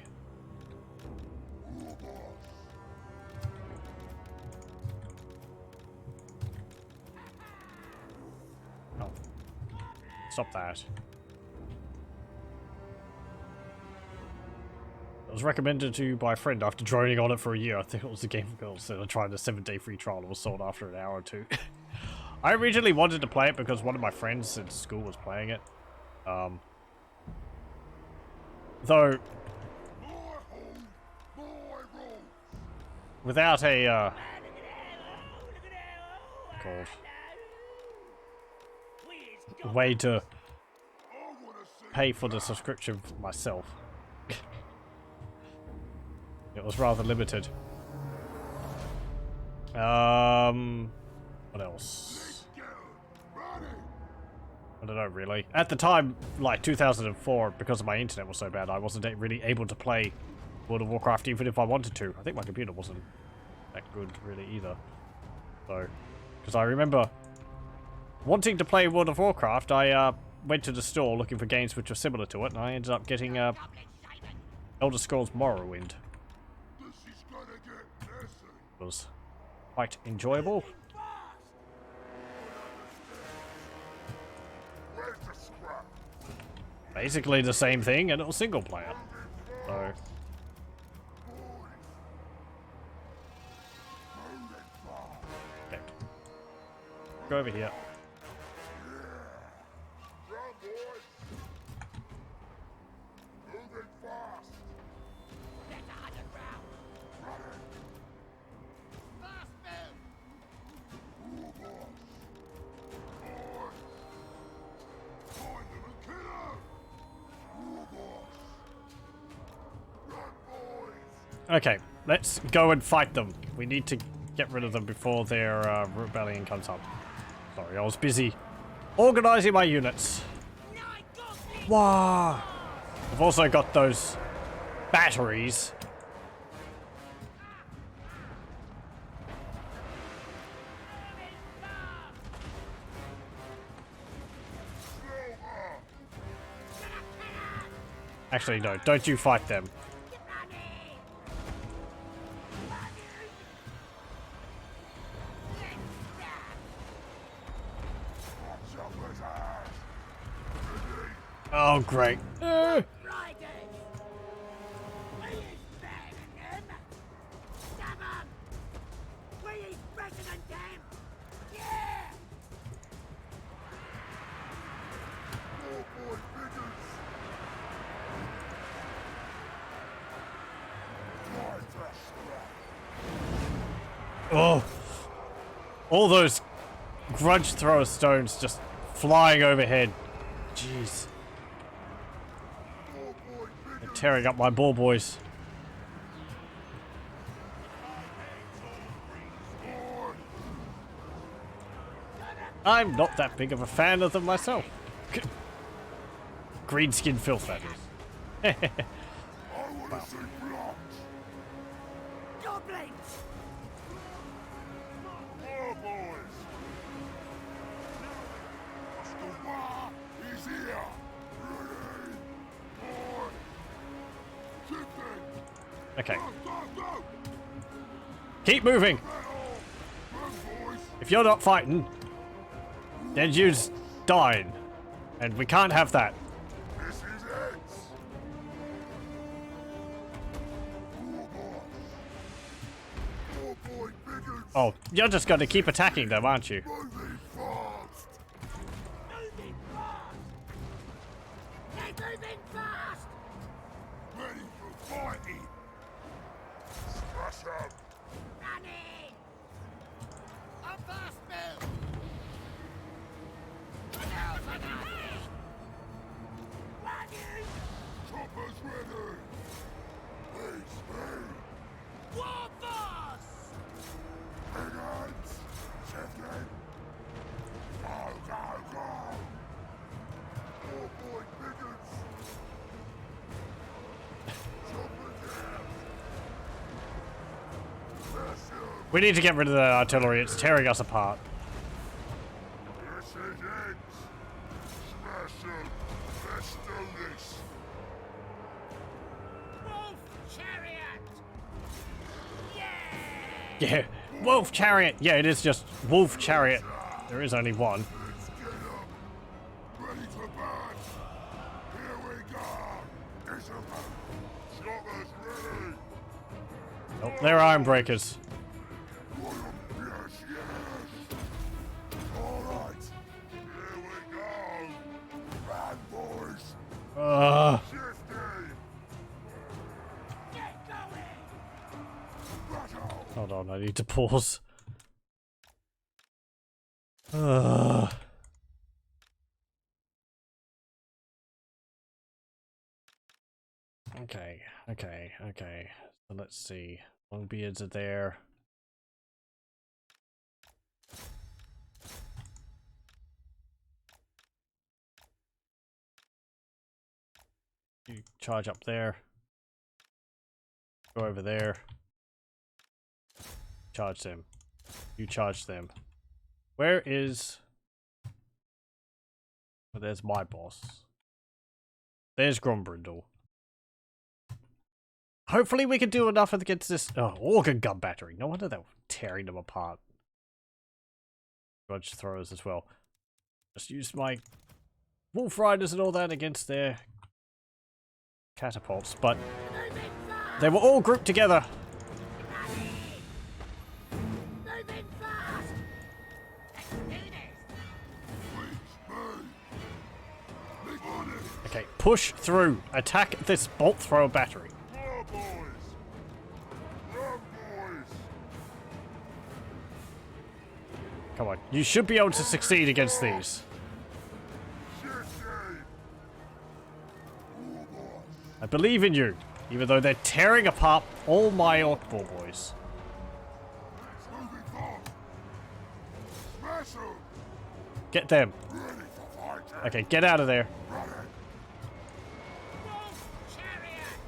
Oh. Stop that. It was recommended to you by a friend after joining on it for a year. I think it was the Game of Girls that I tried a 7-day free trial and was sold after an hour or two. I originally wanted to play it because one of my friends at school was playing it. Though without a way to pay for the subscription for myself. It was rather limited. What else? I don't know, really. At the time, like 2004, because of my internet was so bad, I wasn't really able to play World of Warcraft even if I wanted to. I think my computer wasn't that good, really, either. So, because I remember wanting to play World of Warcraft, I went to the store looking for games which were similar to it, and I ended up getting Elder Scrolls Morrowind. It was quite enjoyable. Basically the same thing, and it was single player. So okay. Go over here. Okay, let's go and fight them. We need to get rid of them before their rebellion comes up. Sorry, I was busy organizing my units. Wow! I've also got those batteries. Actually, no, don't you fight them. Oh, great. Oh, all those grudge thrower stones just flying overhead. Jeez. They're tearing up my ball boys. I'm not that big of a fan of them myself. Greenskin filth, that is. Wow. Okay. Keep moving. If you're not fighting, then you're dying. And we can't have that. Oh, you're just going to keep attacking them, aren't you? We need to get rid of the artillery, it's tearing us apart. This is it. Smash them. Let's do this. Wolf chariot! Yeah, wolf chariot. Yeah, it is just wolf chariot. There is only one. Let's get them. Ready for battle. Here we go. It's a choppers ready. Oh, they're iron breakers. Yes, yes. All right. Here we go. Bad boys. Shifty. Get going! Battle. Hold on, I need to pause. Okay. So let's see. Longbeards are there. You charge up there. Go over there. Charge them. You charge them. Where is... Oh, there's my boss. There's Grombrindol. Hopefully we can do enough against this... Oh, organ gun battery. No wonder they're tearing them apart. Grudge throwers as well. Just use my wolf riders and all that against their catapults, but they were all grouped together. Moving fast! Let's do this! Okay, push through. Attack this bolt thrower battery. More boys. Run, boys. Come on, you should be able to succeed against these. I believe in you, even though they're tearing apart all my orc ball boys. Moving fast. Smash them. Get them. Ready for fight. Okay, get out of there. Running. Wolf chariot!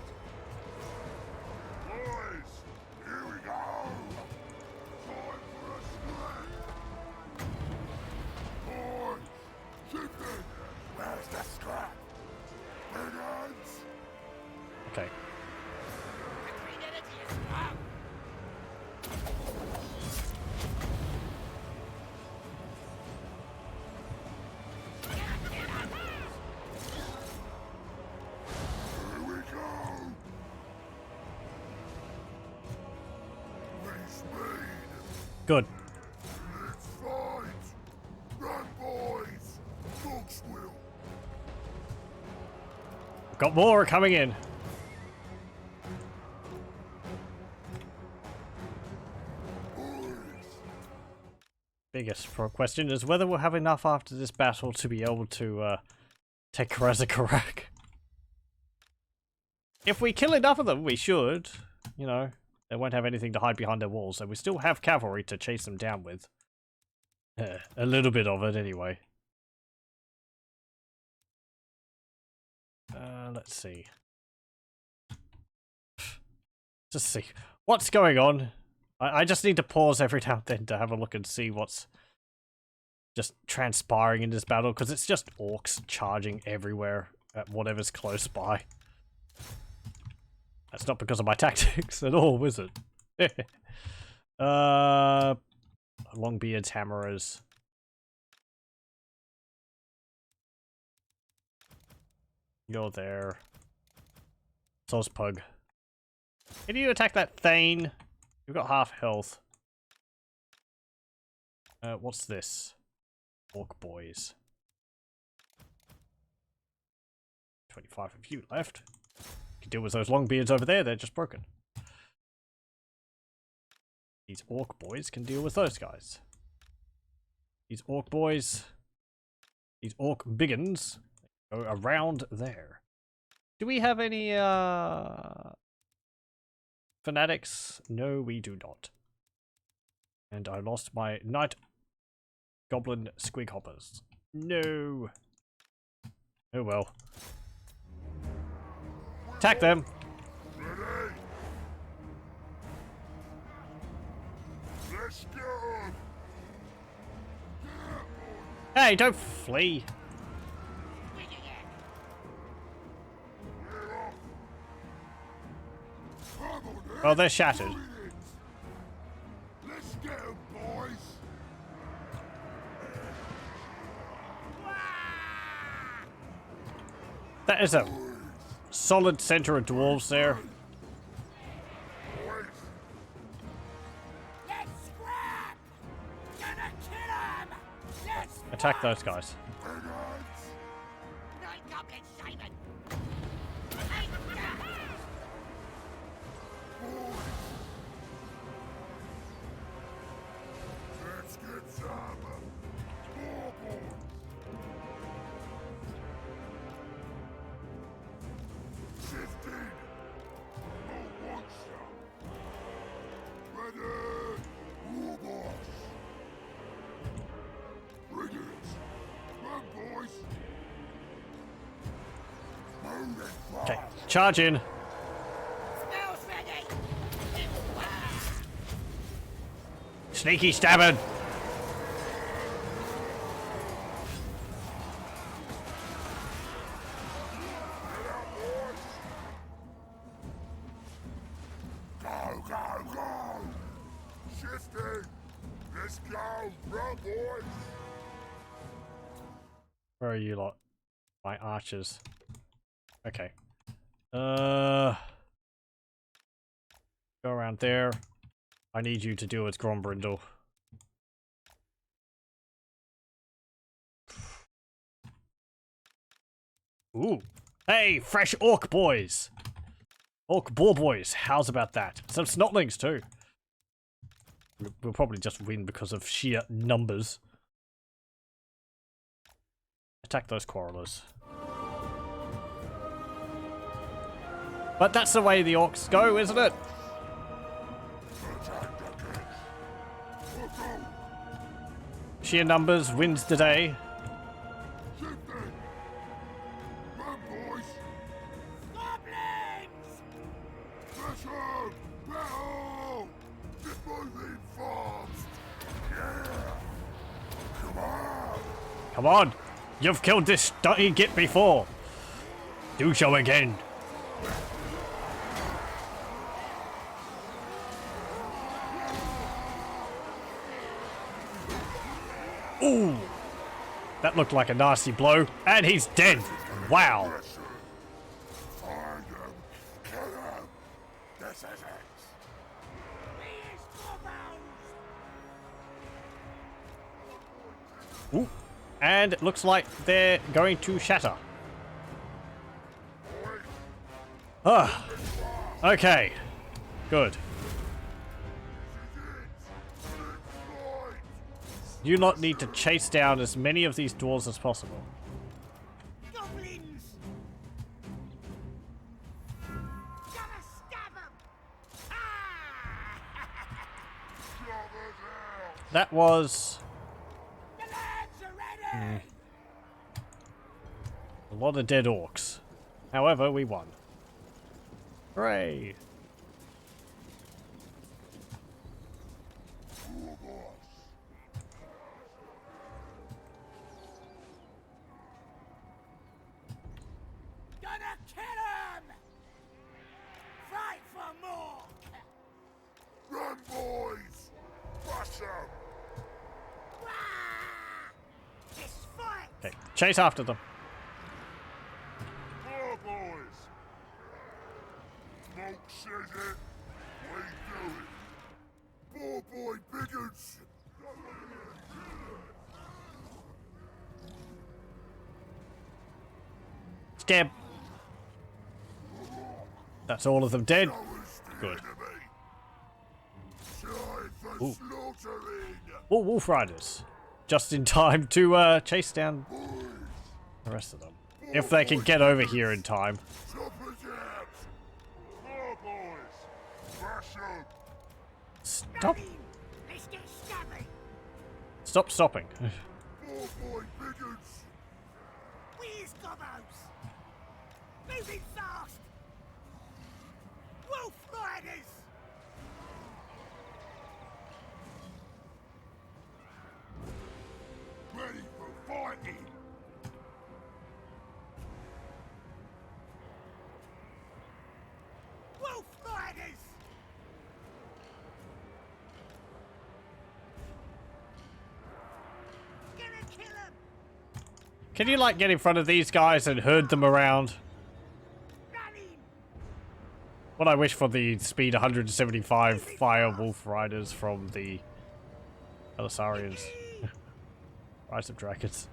Okay. The green energy is strong. Here we go! We speed! Good. Let's fight! Run, boys! Dogs will! Got more coming in. Biggest question is whether we'll have enough after this battle to be able to take Karaz-A-Karak. If we kill enough of them, we should. You know, they won't have anything to hide behind their walls, so we still have cavalry to chase them down with. A little bit of it, anyway. Let's see. Just see. What's going on? I just need to pause every now and then to have a look and see what's just transpiring in this battle, because it's just orcs charging everywhere at whatever's close by. That's not because of my tactics at all, is it? Longbeards, hammerers. You're there. Sospug. Can you attack that Thane? You've got half health. What's this? Orc boys. 25 of you left. You can deal with those Longbeards over there, they're just broken. These orc boys can deal with those guys. These orc boys. These orc biggins go around there. Do we have any fanatics? No, we do not. And I lost my night goblin squig hoppers. No. Oh well. Attack them. Ready? Let's go! Hey, don't flee. Well, they're shattered. Let's get 'em, boys! That is a solid center of dwarves there. Boys! Let's scrap! Gonna kill 'em! Let's Attack those guys. Regards! Night Goblin Simon! Let's get some scoreboard! Shifting! No one shot! Ready! Robots! Bring it! Run, boys! Moving fast! Okay, charge in. Spells ready! Sneaky stabbing. Go, go, go! Shifting! Let's go! Run, boys! Where are you lot? My archers. Okay. Go around there. I need you to deal with Grombrindol. Ooh. Hey, fresh orc boys! Orc boar boys, how's about that? Some snotlings too. We'll probably just win because of sheer numbers. Attack those quarrelers. But that's the way the orcs go, isn't it? Sheer numbers wins the day. Shifting! Run, boys! Goblins! Pressure! Battle! Get moving fast! Yeah! Come on! Come on! You've killed this stunty git before! Do so again! Ooh! That looked like a nasty blow, and he's dead! Wow! Find him! Kill him! This is it! Where's Gorbad? Ooh! And it looks like they're going to shatter. Ah! Okay. Good. You lot need to chase down as many of these dwarves as possible. Goblins! Gotta stab 'em! Ah! That was The lads are ready! a lot of dead orcs. However, we won. Hooray! Gonna kill 'em! Fight for more! Run, boys! Rush 'em! Waaagh! This fight! Okay, chase after them. More, boys! Smoke says it. We do it. More boy bigots! Stab. That's all of them dead. Good. Ooh. Ooh, wolf riders. Just in time to chase down the rest of them. If they can get over here in time. Stop. Let's get stabby! Stop stopping. Where's Gobbos? Moving fast! Wolf riders! Ready for fighting! Wolf riders! Gonna kill 'em! Can you like get in front of these guys and herd them around? Running! What I wish for the speed 175 fire wolf riders from the Belisarians. Rise of Dragons.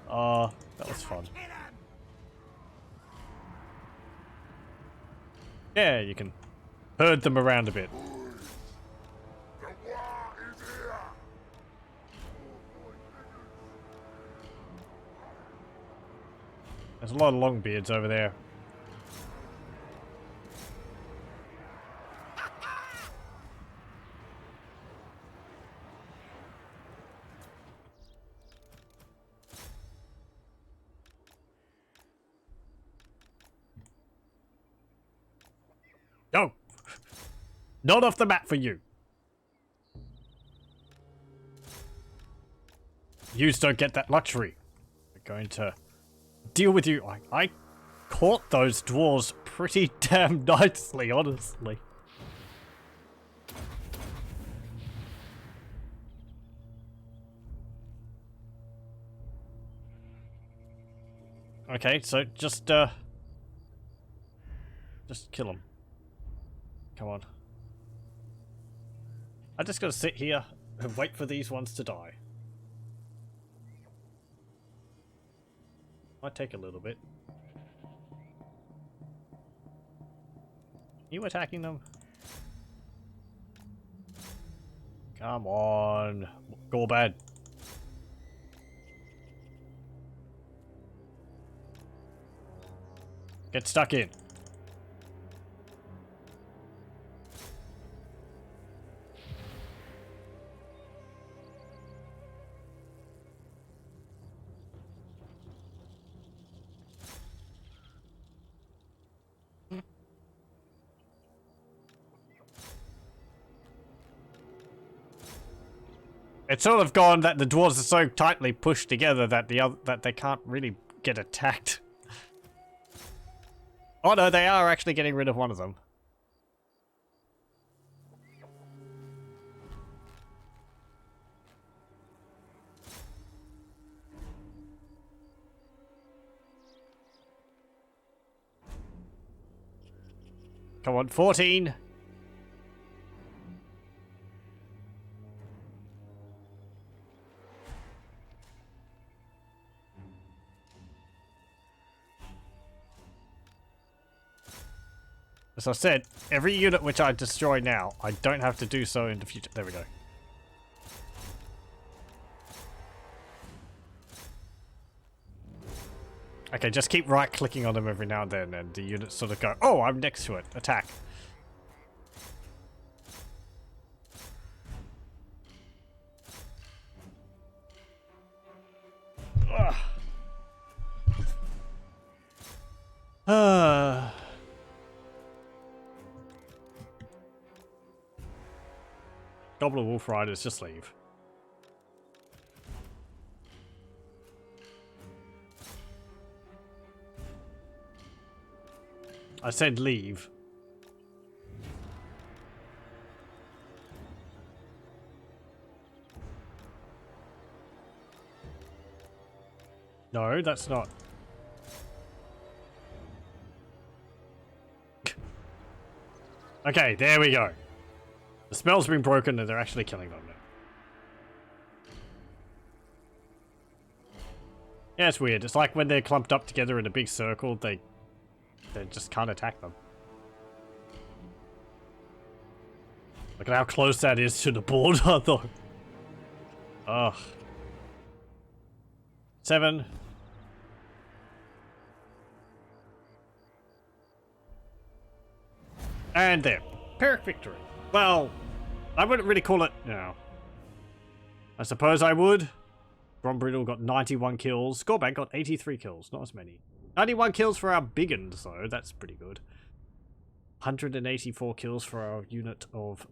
That was fun. Kill 'em! Yeah, you can herd them around a bit. The Waaagh is here! There's a lot of longbeards over there. Go! Not off the map for you. Yous don't get that luxury. We're going to deal with you. I caught those dwarves pretty damn nicely, honestly. Okay, so just kill them. Come on. I just gotta sit here and wait for these ones to die. Might take a little bit. You attacking them? Come on, Gorbad. Get stuck in. It's sort of gone that the dwarves are so tightly pushed together that that they can't really get attacked. Oh no, they are actually getting rid of one of them. Come on, 14. As I said, every unit which I destroy now, I don't have to do so in the future. There we go. Okay, just keep right-clicking on them every now and then, and the units sort of go, oh, I'm next to it. Attack. Goblin Wolf Riders, just leave. I said leave. No, that's not. Okay, there we go. The spell's been broken and they're actually killing them now. Yeah, it's weird. It's like when they're clumped up together in a big circle, they just can't attack them. Look at how close that is to the border, though. Ugh. 7. And there. Pyrrhic victory. Well, I wouldn't really call it... No. I suppose I would. Grombrindol got 91 kills. Gorbad got 83 kills. Not as many. 91 kills for our biggins, though. That's pretty good. 184 kills for our unit of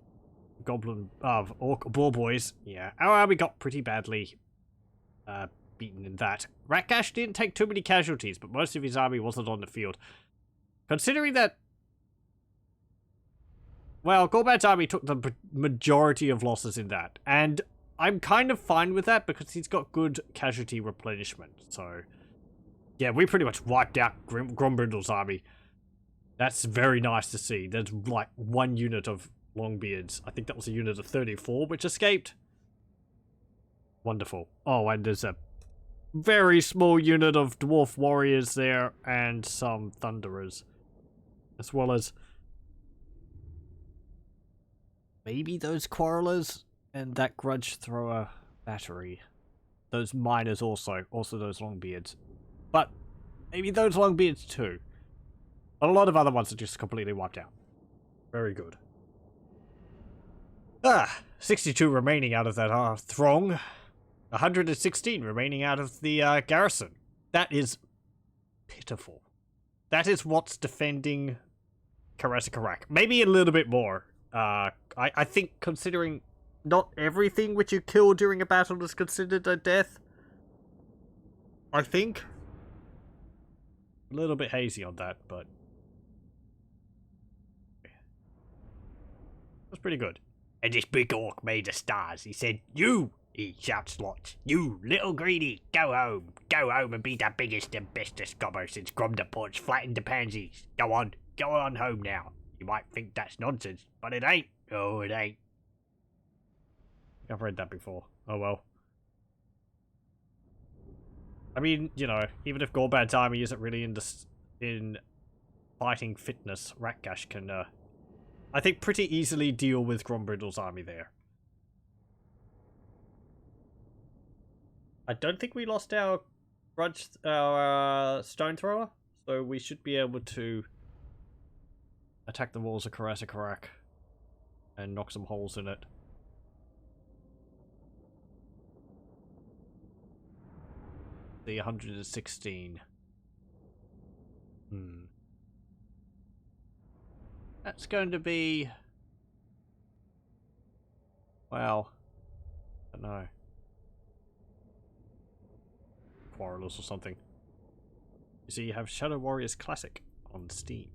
orc boar boys. Yeah, our army got pretty badly beaten in that. Rakash didn't take too many casualties, but most of his army wasn't on the field. Considering that... Well, Gorbad's army took the majority of losses in that. And I'm kind of fine with that because he's got good casualty replenishment. So, yeah, we pretty much wiped out Grombrindol's army. That's very nice to see. There's like one unit of Longbeards. I think that was a unit of 34 which escaped. Wonderful. Oh, and there's a very small unit of dwarf warriors there and some thunderers. As well as maybe those quarrelers and that grudge thrower battery. Those miners also those Longbeards. But maybe those Longbeards too. But a lot of other ones are just completely wiped out. Very good. 62 remaining out of that throng. 116 remaining out of the garrison. That is pitiful. That is what's defending Karaz-A-Karak. Maybe a little bit more. I think considering not everything which you kill during a battle is considered a death. I think. A little bit hazy on that, but that's pretty good. And this big orc made the stars. He said, "You," he shouts lots, "you little greedy, go home and be the biggest and bestest gobber since Grombrindol flattened the pansies. Go on home now. You might think that's nonsense, but it ain't. Oh, it ain't." I've read that before. Oh well. I mean, you know, even if Gorbad's army isn't really in fighting fitness, Rakash can, I think, pretty easily deal with Grombrindol's army there. I don't think we lost our stone thrower, so we should be able to attack the walls of Karaz-A-Karak and knock some holes in it. The 116. That's going to be... well, I don't know. Quarrelers or something. You see, you have Shadow Warriors Classic on Steam.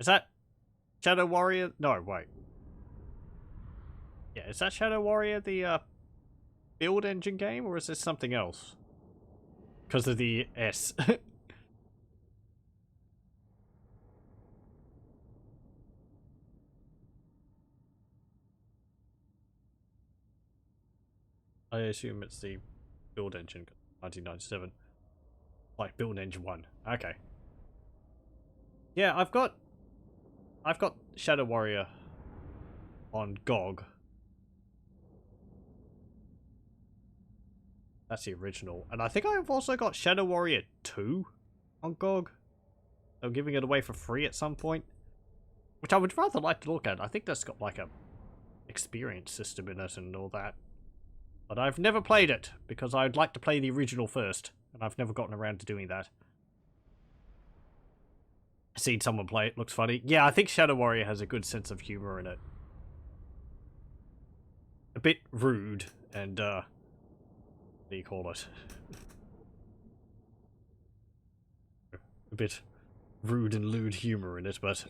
Is that Shadow Warrior? No, wait. Yeah, is that Shadow Warrior the build engine game, or is this something else? because of the S. I assume it's the build engine, 1997. Like build engine 1. Okay. Yeah, I've got Shadow Warrior on GOG. That's the original. And I think I've also got Shadow Warrior 2 on GOG. They're giving it away for free at some point. Which I would rather like to look at. I think that's got like a experience system in it and all that. But I've never played it, because I'd like to play the original first. And I've never gotten around to doing that. I've seen someone play it, looks funny. Yeah, I think Shadow Warrior has a good sense of humor in it. A bit rude and, what do you call it? A bit rude and lewd humor in it, but...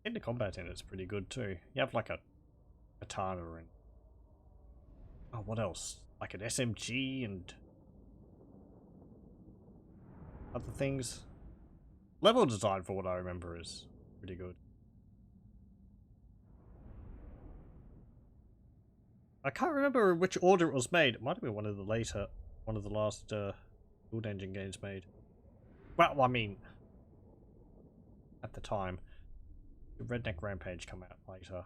And the combat in it's pretty good too. You have like a katana and... Oh, what else? Like an SMG and... other things. Level design, for what I remember, is pretty good. I can't remember which order it was made. It might have been one of the last build engine games made. Well, I mean, at the time. Did Redneck Rampage come out later?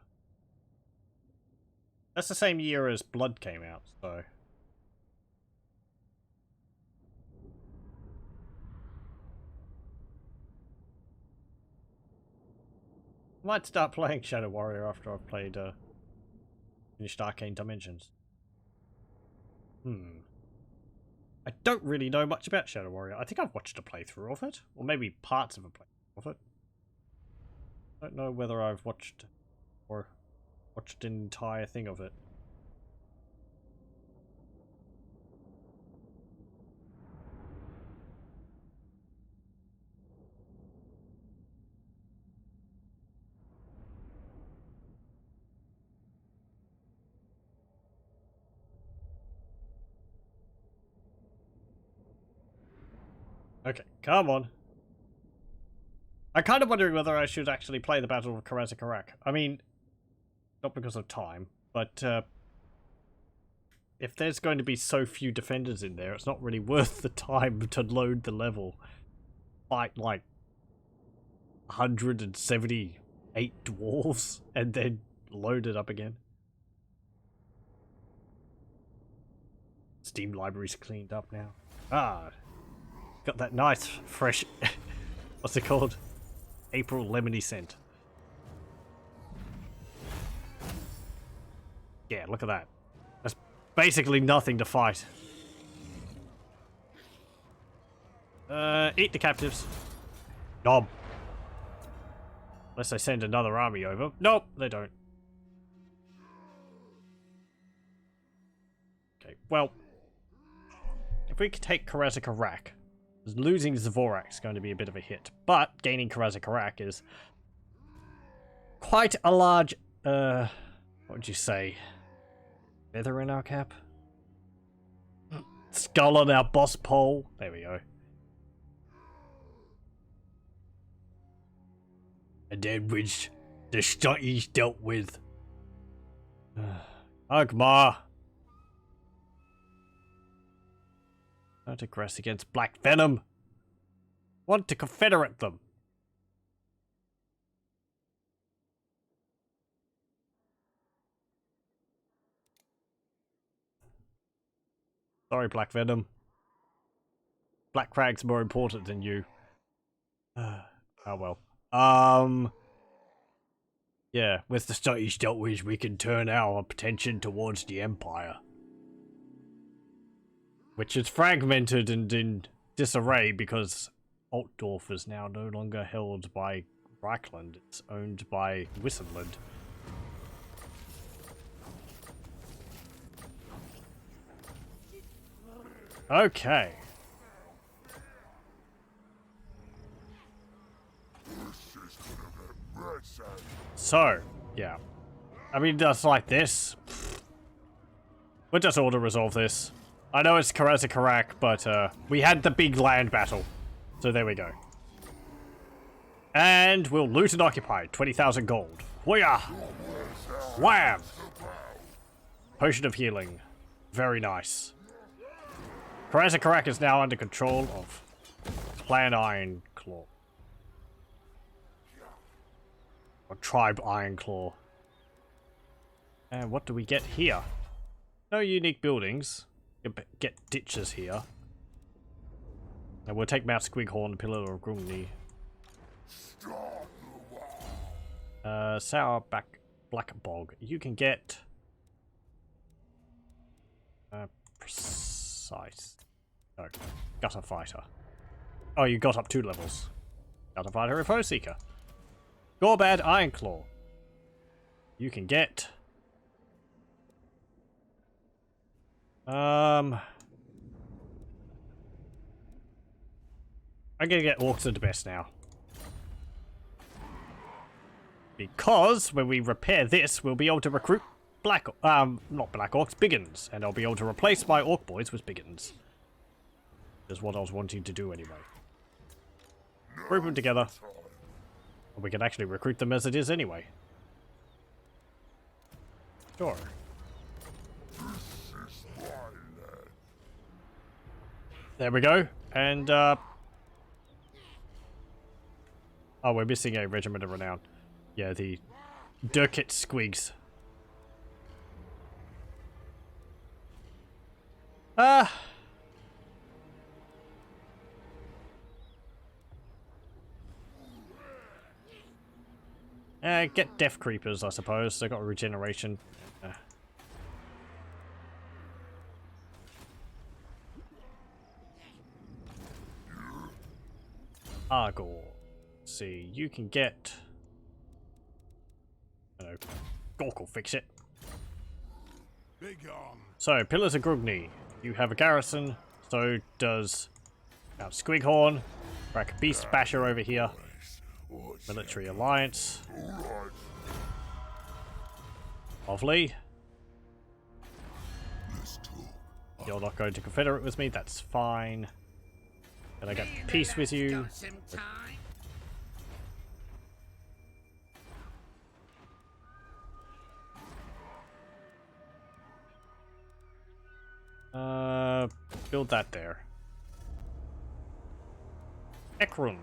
That's the same year as Blood came out, so... I might start playing Shadow Warrior after I've played, finished Arcane Dimensions. I don't really know much about Shadow Warrior. I think I've watched a playthrough of it, or maybe parts of a playthrough of it. I don't know whether I've watched or watched an entire thing of it. Okay, come on. I'm kind of wondering whether I should actually play the Battle of Karaz-A-Karak. I mean, not because of time, but if there's going to be so few defenders in there, it's not really worth the time to load the level. Fight like 178 dwarves and then load it up again. Steam library's cleaned up now. Ah, got that nice fresh what's it called? April lemony scent. Yeah, look at that. That's basically nothing to fight. Eat the captives. Nom. Unless they send another army over. Nope, they don't. Okay, well, if we could take Karaz-A-Karak, losing Zvorak is going to be a bit of a hit, but gaining Karaz-A-Karak is quite a large, what would you say, feather in our cap? Skull on our boss pole. There we go. And then which the STUNTIES dealt with. Ugma. Don't aggress against Black Venom. Want to confederate them. Sorry, Black Venom. Black Crag's more important than you. Oh well. Yeah, with the STUNTIES dealt with, we can turn our attention towards the Empire. Which is fragmented and in disarray because Altdorf is now no longer held by Reichland. It's owned by Wissenland. Okay. So, yeah. I mean, just like this. We'll just auto-resolve this. I know it's Karaz-A-Karak, but we had the big land battle. So there we go. And we'll loot and occupy. 20,000 gold. Waaagh! Wham! Potion of healing. Very nice. Karaz-A-Karak is now under control of Clan Ironclaw. Or Tribe Ironclaw. And what do we get here? No unique buildings. Get ditches here. And we'll take Mount Squighorn, Pillar of Grombrindol. Sour Black Bog. You can get precise. No, Gutter Fighter. Oh, you got up 2 levels. Gutter Fighter and Foe Seeker. Gorbad Ironclaw. You can get I'm gonna get Orcs of the best now. Because when we repair this, we'll be able to recruit not Black Orcs, Biggins. And I'll be able to replace my Orc boys with Biggins. Is what I was wanting to do anyway. Group them together. We can actually recruit them as it is anyway. Sure. There we go. And, oh, we're missing a Regiment of Renown. Yeah, the Durkit Squigs. Get Death Creepers, I suppose. They got regeneration. Argor. See, you can get. I don't know. Gork will fix it. So, Pillars of Grombrindol. You have a garrison. So does Squighorn. Crack Beast Basher over here. Military Alliance. Lovely. You're not going to Confederate with me, that's fine. And I get peace with you. Build that there. Ekrund.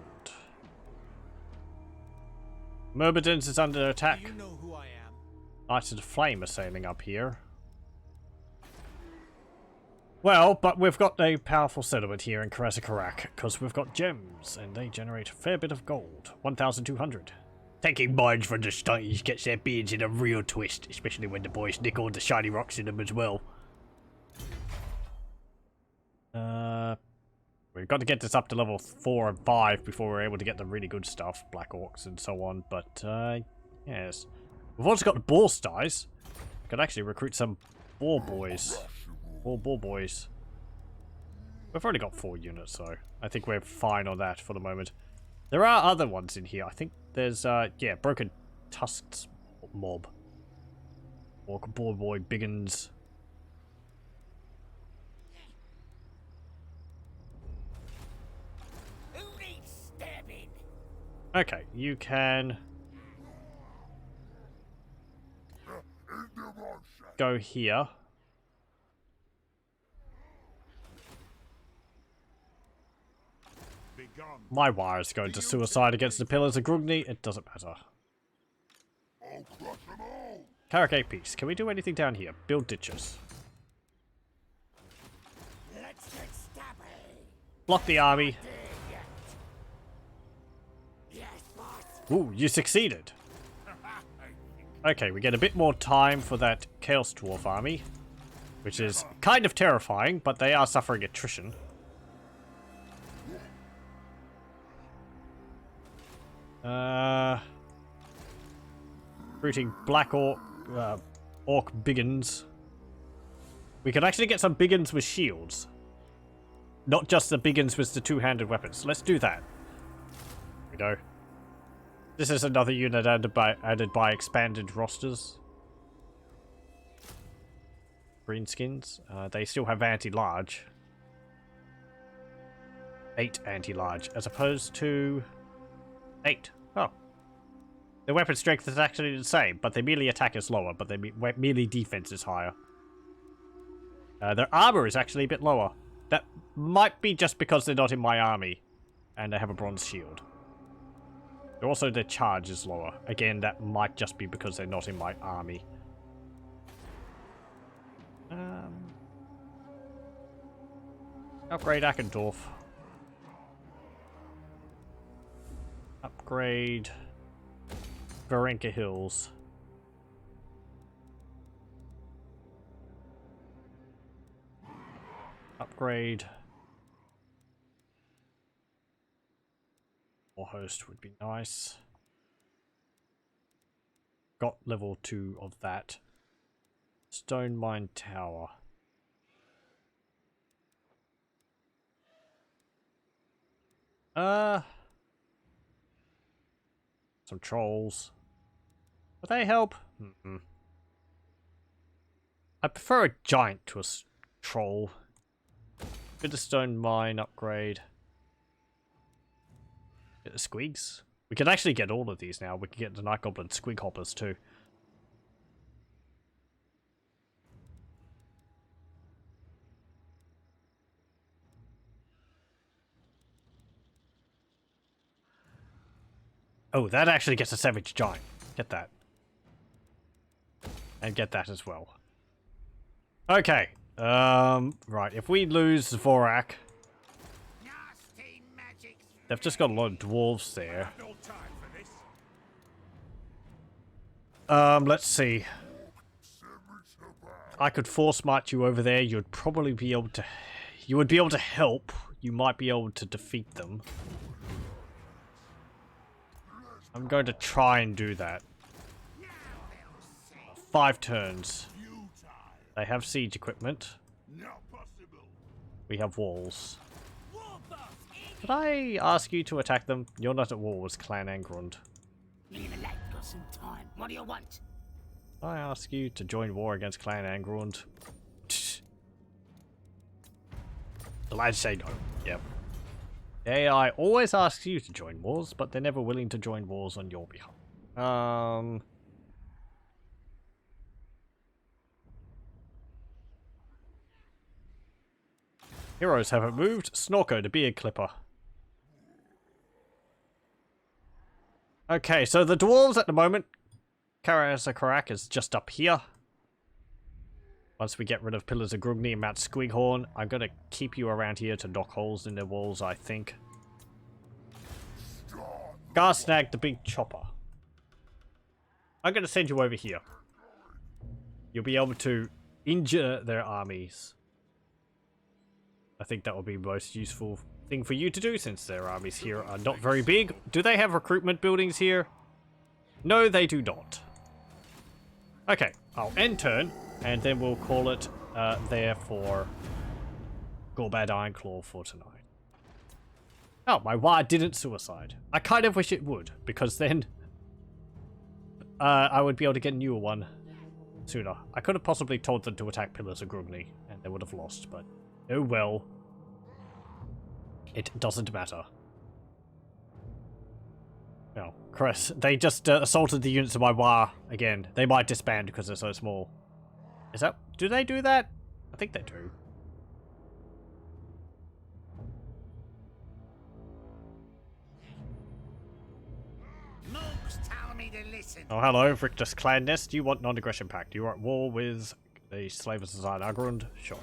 Myrmidons is under attack. You know who I am. Knights of the Flame are sailing up here. Well, but we've got a powerful settlement here in Karaz-A-Karak, because we've got gems, and they generate a fair bit of gold. 1,200. Taking mines from the stunties gets their beards in a real twist, especially when the boys nick all the shiny rocks in them as well. We've got to get this up to level 4 and 5 before we're able to get the really good stuff, Black Orcs and so on, but, yes. We've also got the Boar Styes. We could actually recruit some Boar Boys. More Boar Boys. We've already got 4 units, so I think we're fine on that for the moment. There are other ones in here. I think there's, yeah, Broken Tusks mob. Orc Boar Boy Biggins. Okay, you can go here. My wire is going to suicide against the Pillars of Grombrindol. It doesn't matter. Karak piece. Can we do anything down here? Build ditches. Block the army. Ooh, you succeeded. Okay, we get a bit more time for that Chaos Dwarf army, which is kind of terrifying, but they are suffering attrition. Recruiting Black Orc Biggins. We could actually get some Biggins with shields. Not just the Biggins with the two-handed weapons. Let's do that. There we go. This is another unit added by expanded rosters. Greenskins. They still have anti-large. 8 anti-large, as opposed to 8. Oh. Their weapon strength is actually the same, but their melee attack is lower, but their melee defense is higher. Their armor is actually a bit lower. That might be just because they're not in my army, and they have a bronze shield. Also, their charge is lower. Again, that might just be because they're not in my army. Upgrade Akendorf. Upgrade Varenka Hills. Upgrade or host would be nice. Got level 2 of that. Stone Mine Tower. Some trolls. Would they help? I prefer a giant to a troll. Bit of stone mine upgrade. Get the squigs. We can actually get all of these now. We can get the Night Goblin squig hoppers too. Oh, that actually gets a Savage Giant. Get that. And get that as well. Okay. Right. If we lose Vorak, they've just got a lot of dwarves there. Let's see. I could force march you over there. You'd probably be able to... You would be able to help. You might be able to defeat them. I'm going to try and do that. 5 turns. They have siege equipment. We have walls. Did I ask you to attack them? You're not at war with Clan Angrund. Leave a lad got some time. What do you want? I ask you to join war against Clan Angrund. The lads say no. Yep. AI always asks you to join wars, but they're never willing to join wars on your behalf. Heroes haven't moved. Snorko, the beard clipper. Okay, so the dwarves at the moment, Karaz-A-Karak is just up here. Once we get rid of Pillars of Grugni and Mount Squighorn, I'm going to keep you around here to knock holes in their walls, I think. Garsnag the big chopper. I'm going to send you over here. You'll be able to injure their armies. I think that will be the most useful thing for you to do, since their armies here are not very big. Do they have recruitment buildings here? No, they do not. Okay, I'll end turn, and then we'll call it there for Gorbad Ironclaw for tonight. Oh, my Waaagh didn't suicide. I kind of wish it would, because then I would be able to get a newer one sooner. I could have possibly told them to attack Pillars of Grugni, and they would have lost, but oh well. It doesn't matter. No, Chris, they just assaulted the units of my Waaagh again. They might disband because they're so small. Is that... Do they do that? I think they do. Moogs tell me to listen. Oh, hello, Victus Clan Nest. You want non-aggression pact. You are at war with the Slave of Society Agrund? Sure.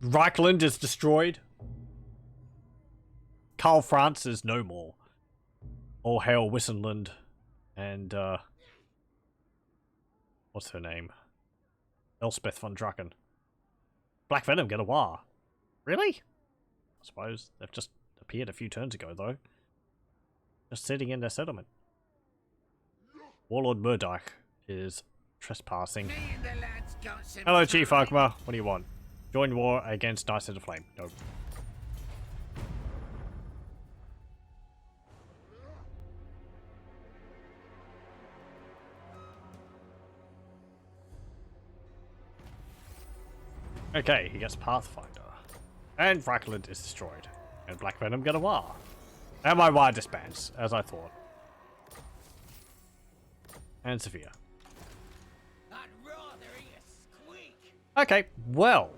Reichland is destroyed. Karl Franz is no more. All hail Wissenland. And, what's her name? Elspeth von Draken. Black Venom get a Waaagh. Really? I suppose. They've just appeared a few turns ago, though. Just sitting in their settlement. Warlord Murdoch is trespassing. Hello, Chief Agma. What do you want? Join war against Knights of the Flame. Nope. Okay, he gets Pathfinder. And Frackland is destroyed. And Black Venom get a Waaagh. And my Waaagh disbands, as I thought. And Sophia. I'd rather hear you squeak. Okay, well.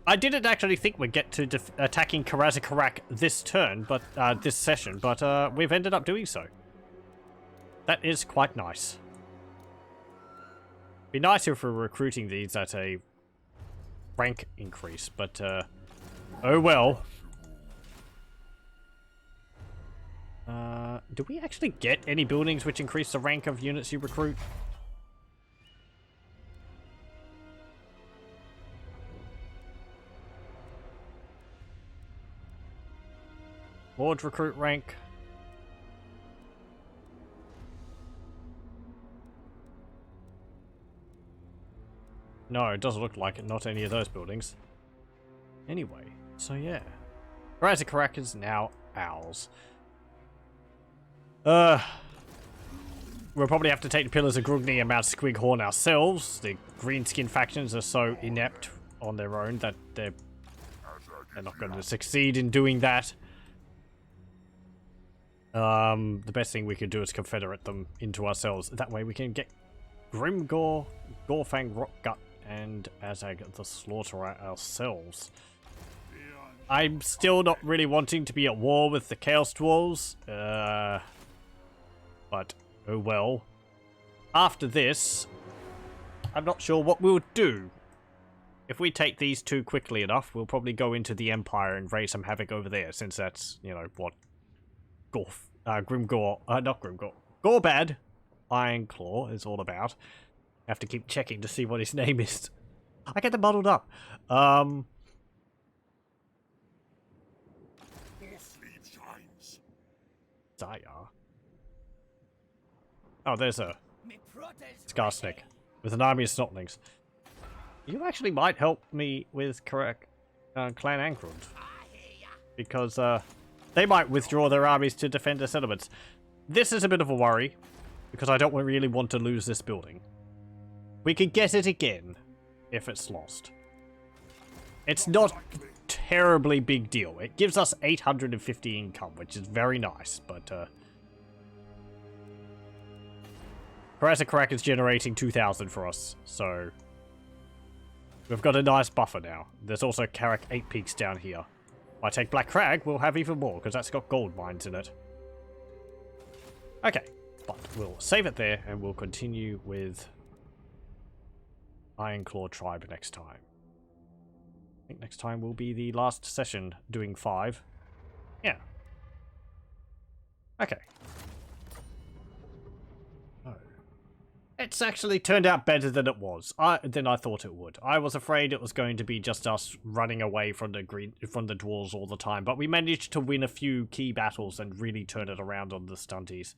I didn't actually think we'd get to attacking Karaz-A-Karak this turn, but this session, but we've ended up doing so. That is quite nice. Be nice if we're recruiting these at a rank increase, but oh well. Do we actually get any buildings which increase the rank of units you recruit? Lord recruit rank. No, it doesn't look like it. Not any of those buildings. Anyway, so yeah. Karaz-A-Karak is now ours. We'll probably have to take the Pillars of Grugni and Mount Squighorn ourselves. The Greenskin factions are so inept on their own that they're not going to succeed in doing that. The best thing we could do is confederate them into ourselves. That way we can get Grimgor, Gorfang, Rockgut, and Azag the Slaughterer ourselves. I'm still not really wanting to be at war with the Chaos Dwarves. But, oh well. After this, I'm not sure what we'll do. If we take these two quickly enough, we'll probably go into the Empire and raise some havoc over there, since that's, you know, what not Grimgor, Gorbad Ironclaw is all about. I have to keep checking to see what his name is. I get them muddled up. Your sleeve shines. Zaya. Oh, there's a Me protest Skarsnik with an army of Snotlings. You actually might help me with Clan Angrund. Because, they might withdraw their armies to defend their settlements. This is a bit of a worry, because I don't really want to lose this building. We could get it again, if it's lost. It's not a terribly big deal. It gives us 850 income, which is very nice, but, Karaz-A-Karak is generating 2,000 for us, so we've got a nice buffer now. There's also Karak 8 Peaks down here. If I take Black Crag, we'll have even more, because that's got gold mines in it. Okay, but we'll save it there, and we'll continue with Ironclaw Tribe next time. I think next time will be the last session, doing 5. Yeah. Okay. It's actually turned out better than it was. Than I thought it would. I was afraid it was going to be just us running away from the dwarves all the time, but we managed to win a few key battles and really turn it around on the stunties.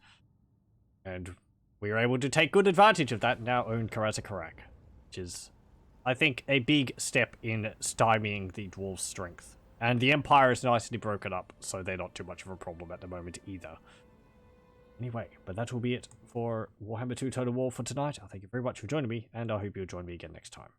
And we were able to take good advantage of that and now own Karaz-A-Karak, which is, I think, a big step in stymieing the dwarves' strength. And the Empire is nicely broken up, so they're not too much of a problem at the moment either. Anyway, but that will be it for Warhammer 2 Total War for tonight. I thank you very much for joining me, and I hope you'll join me again next time.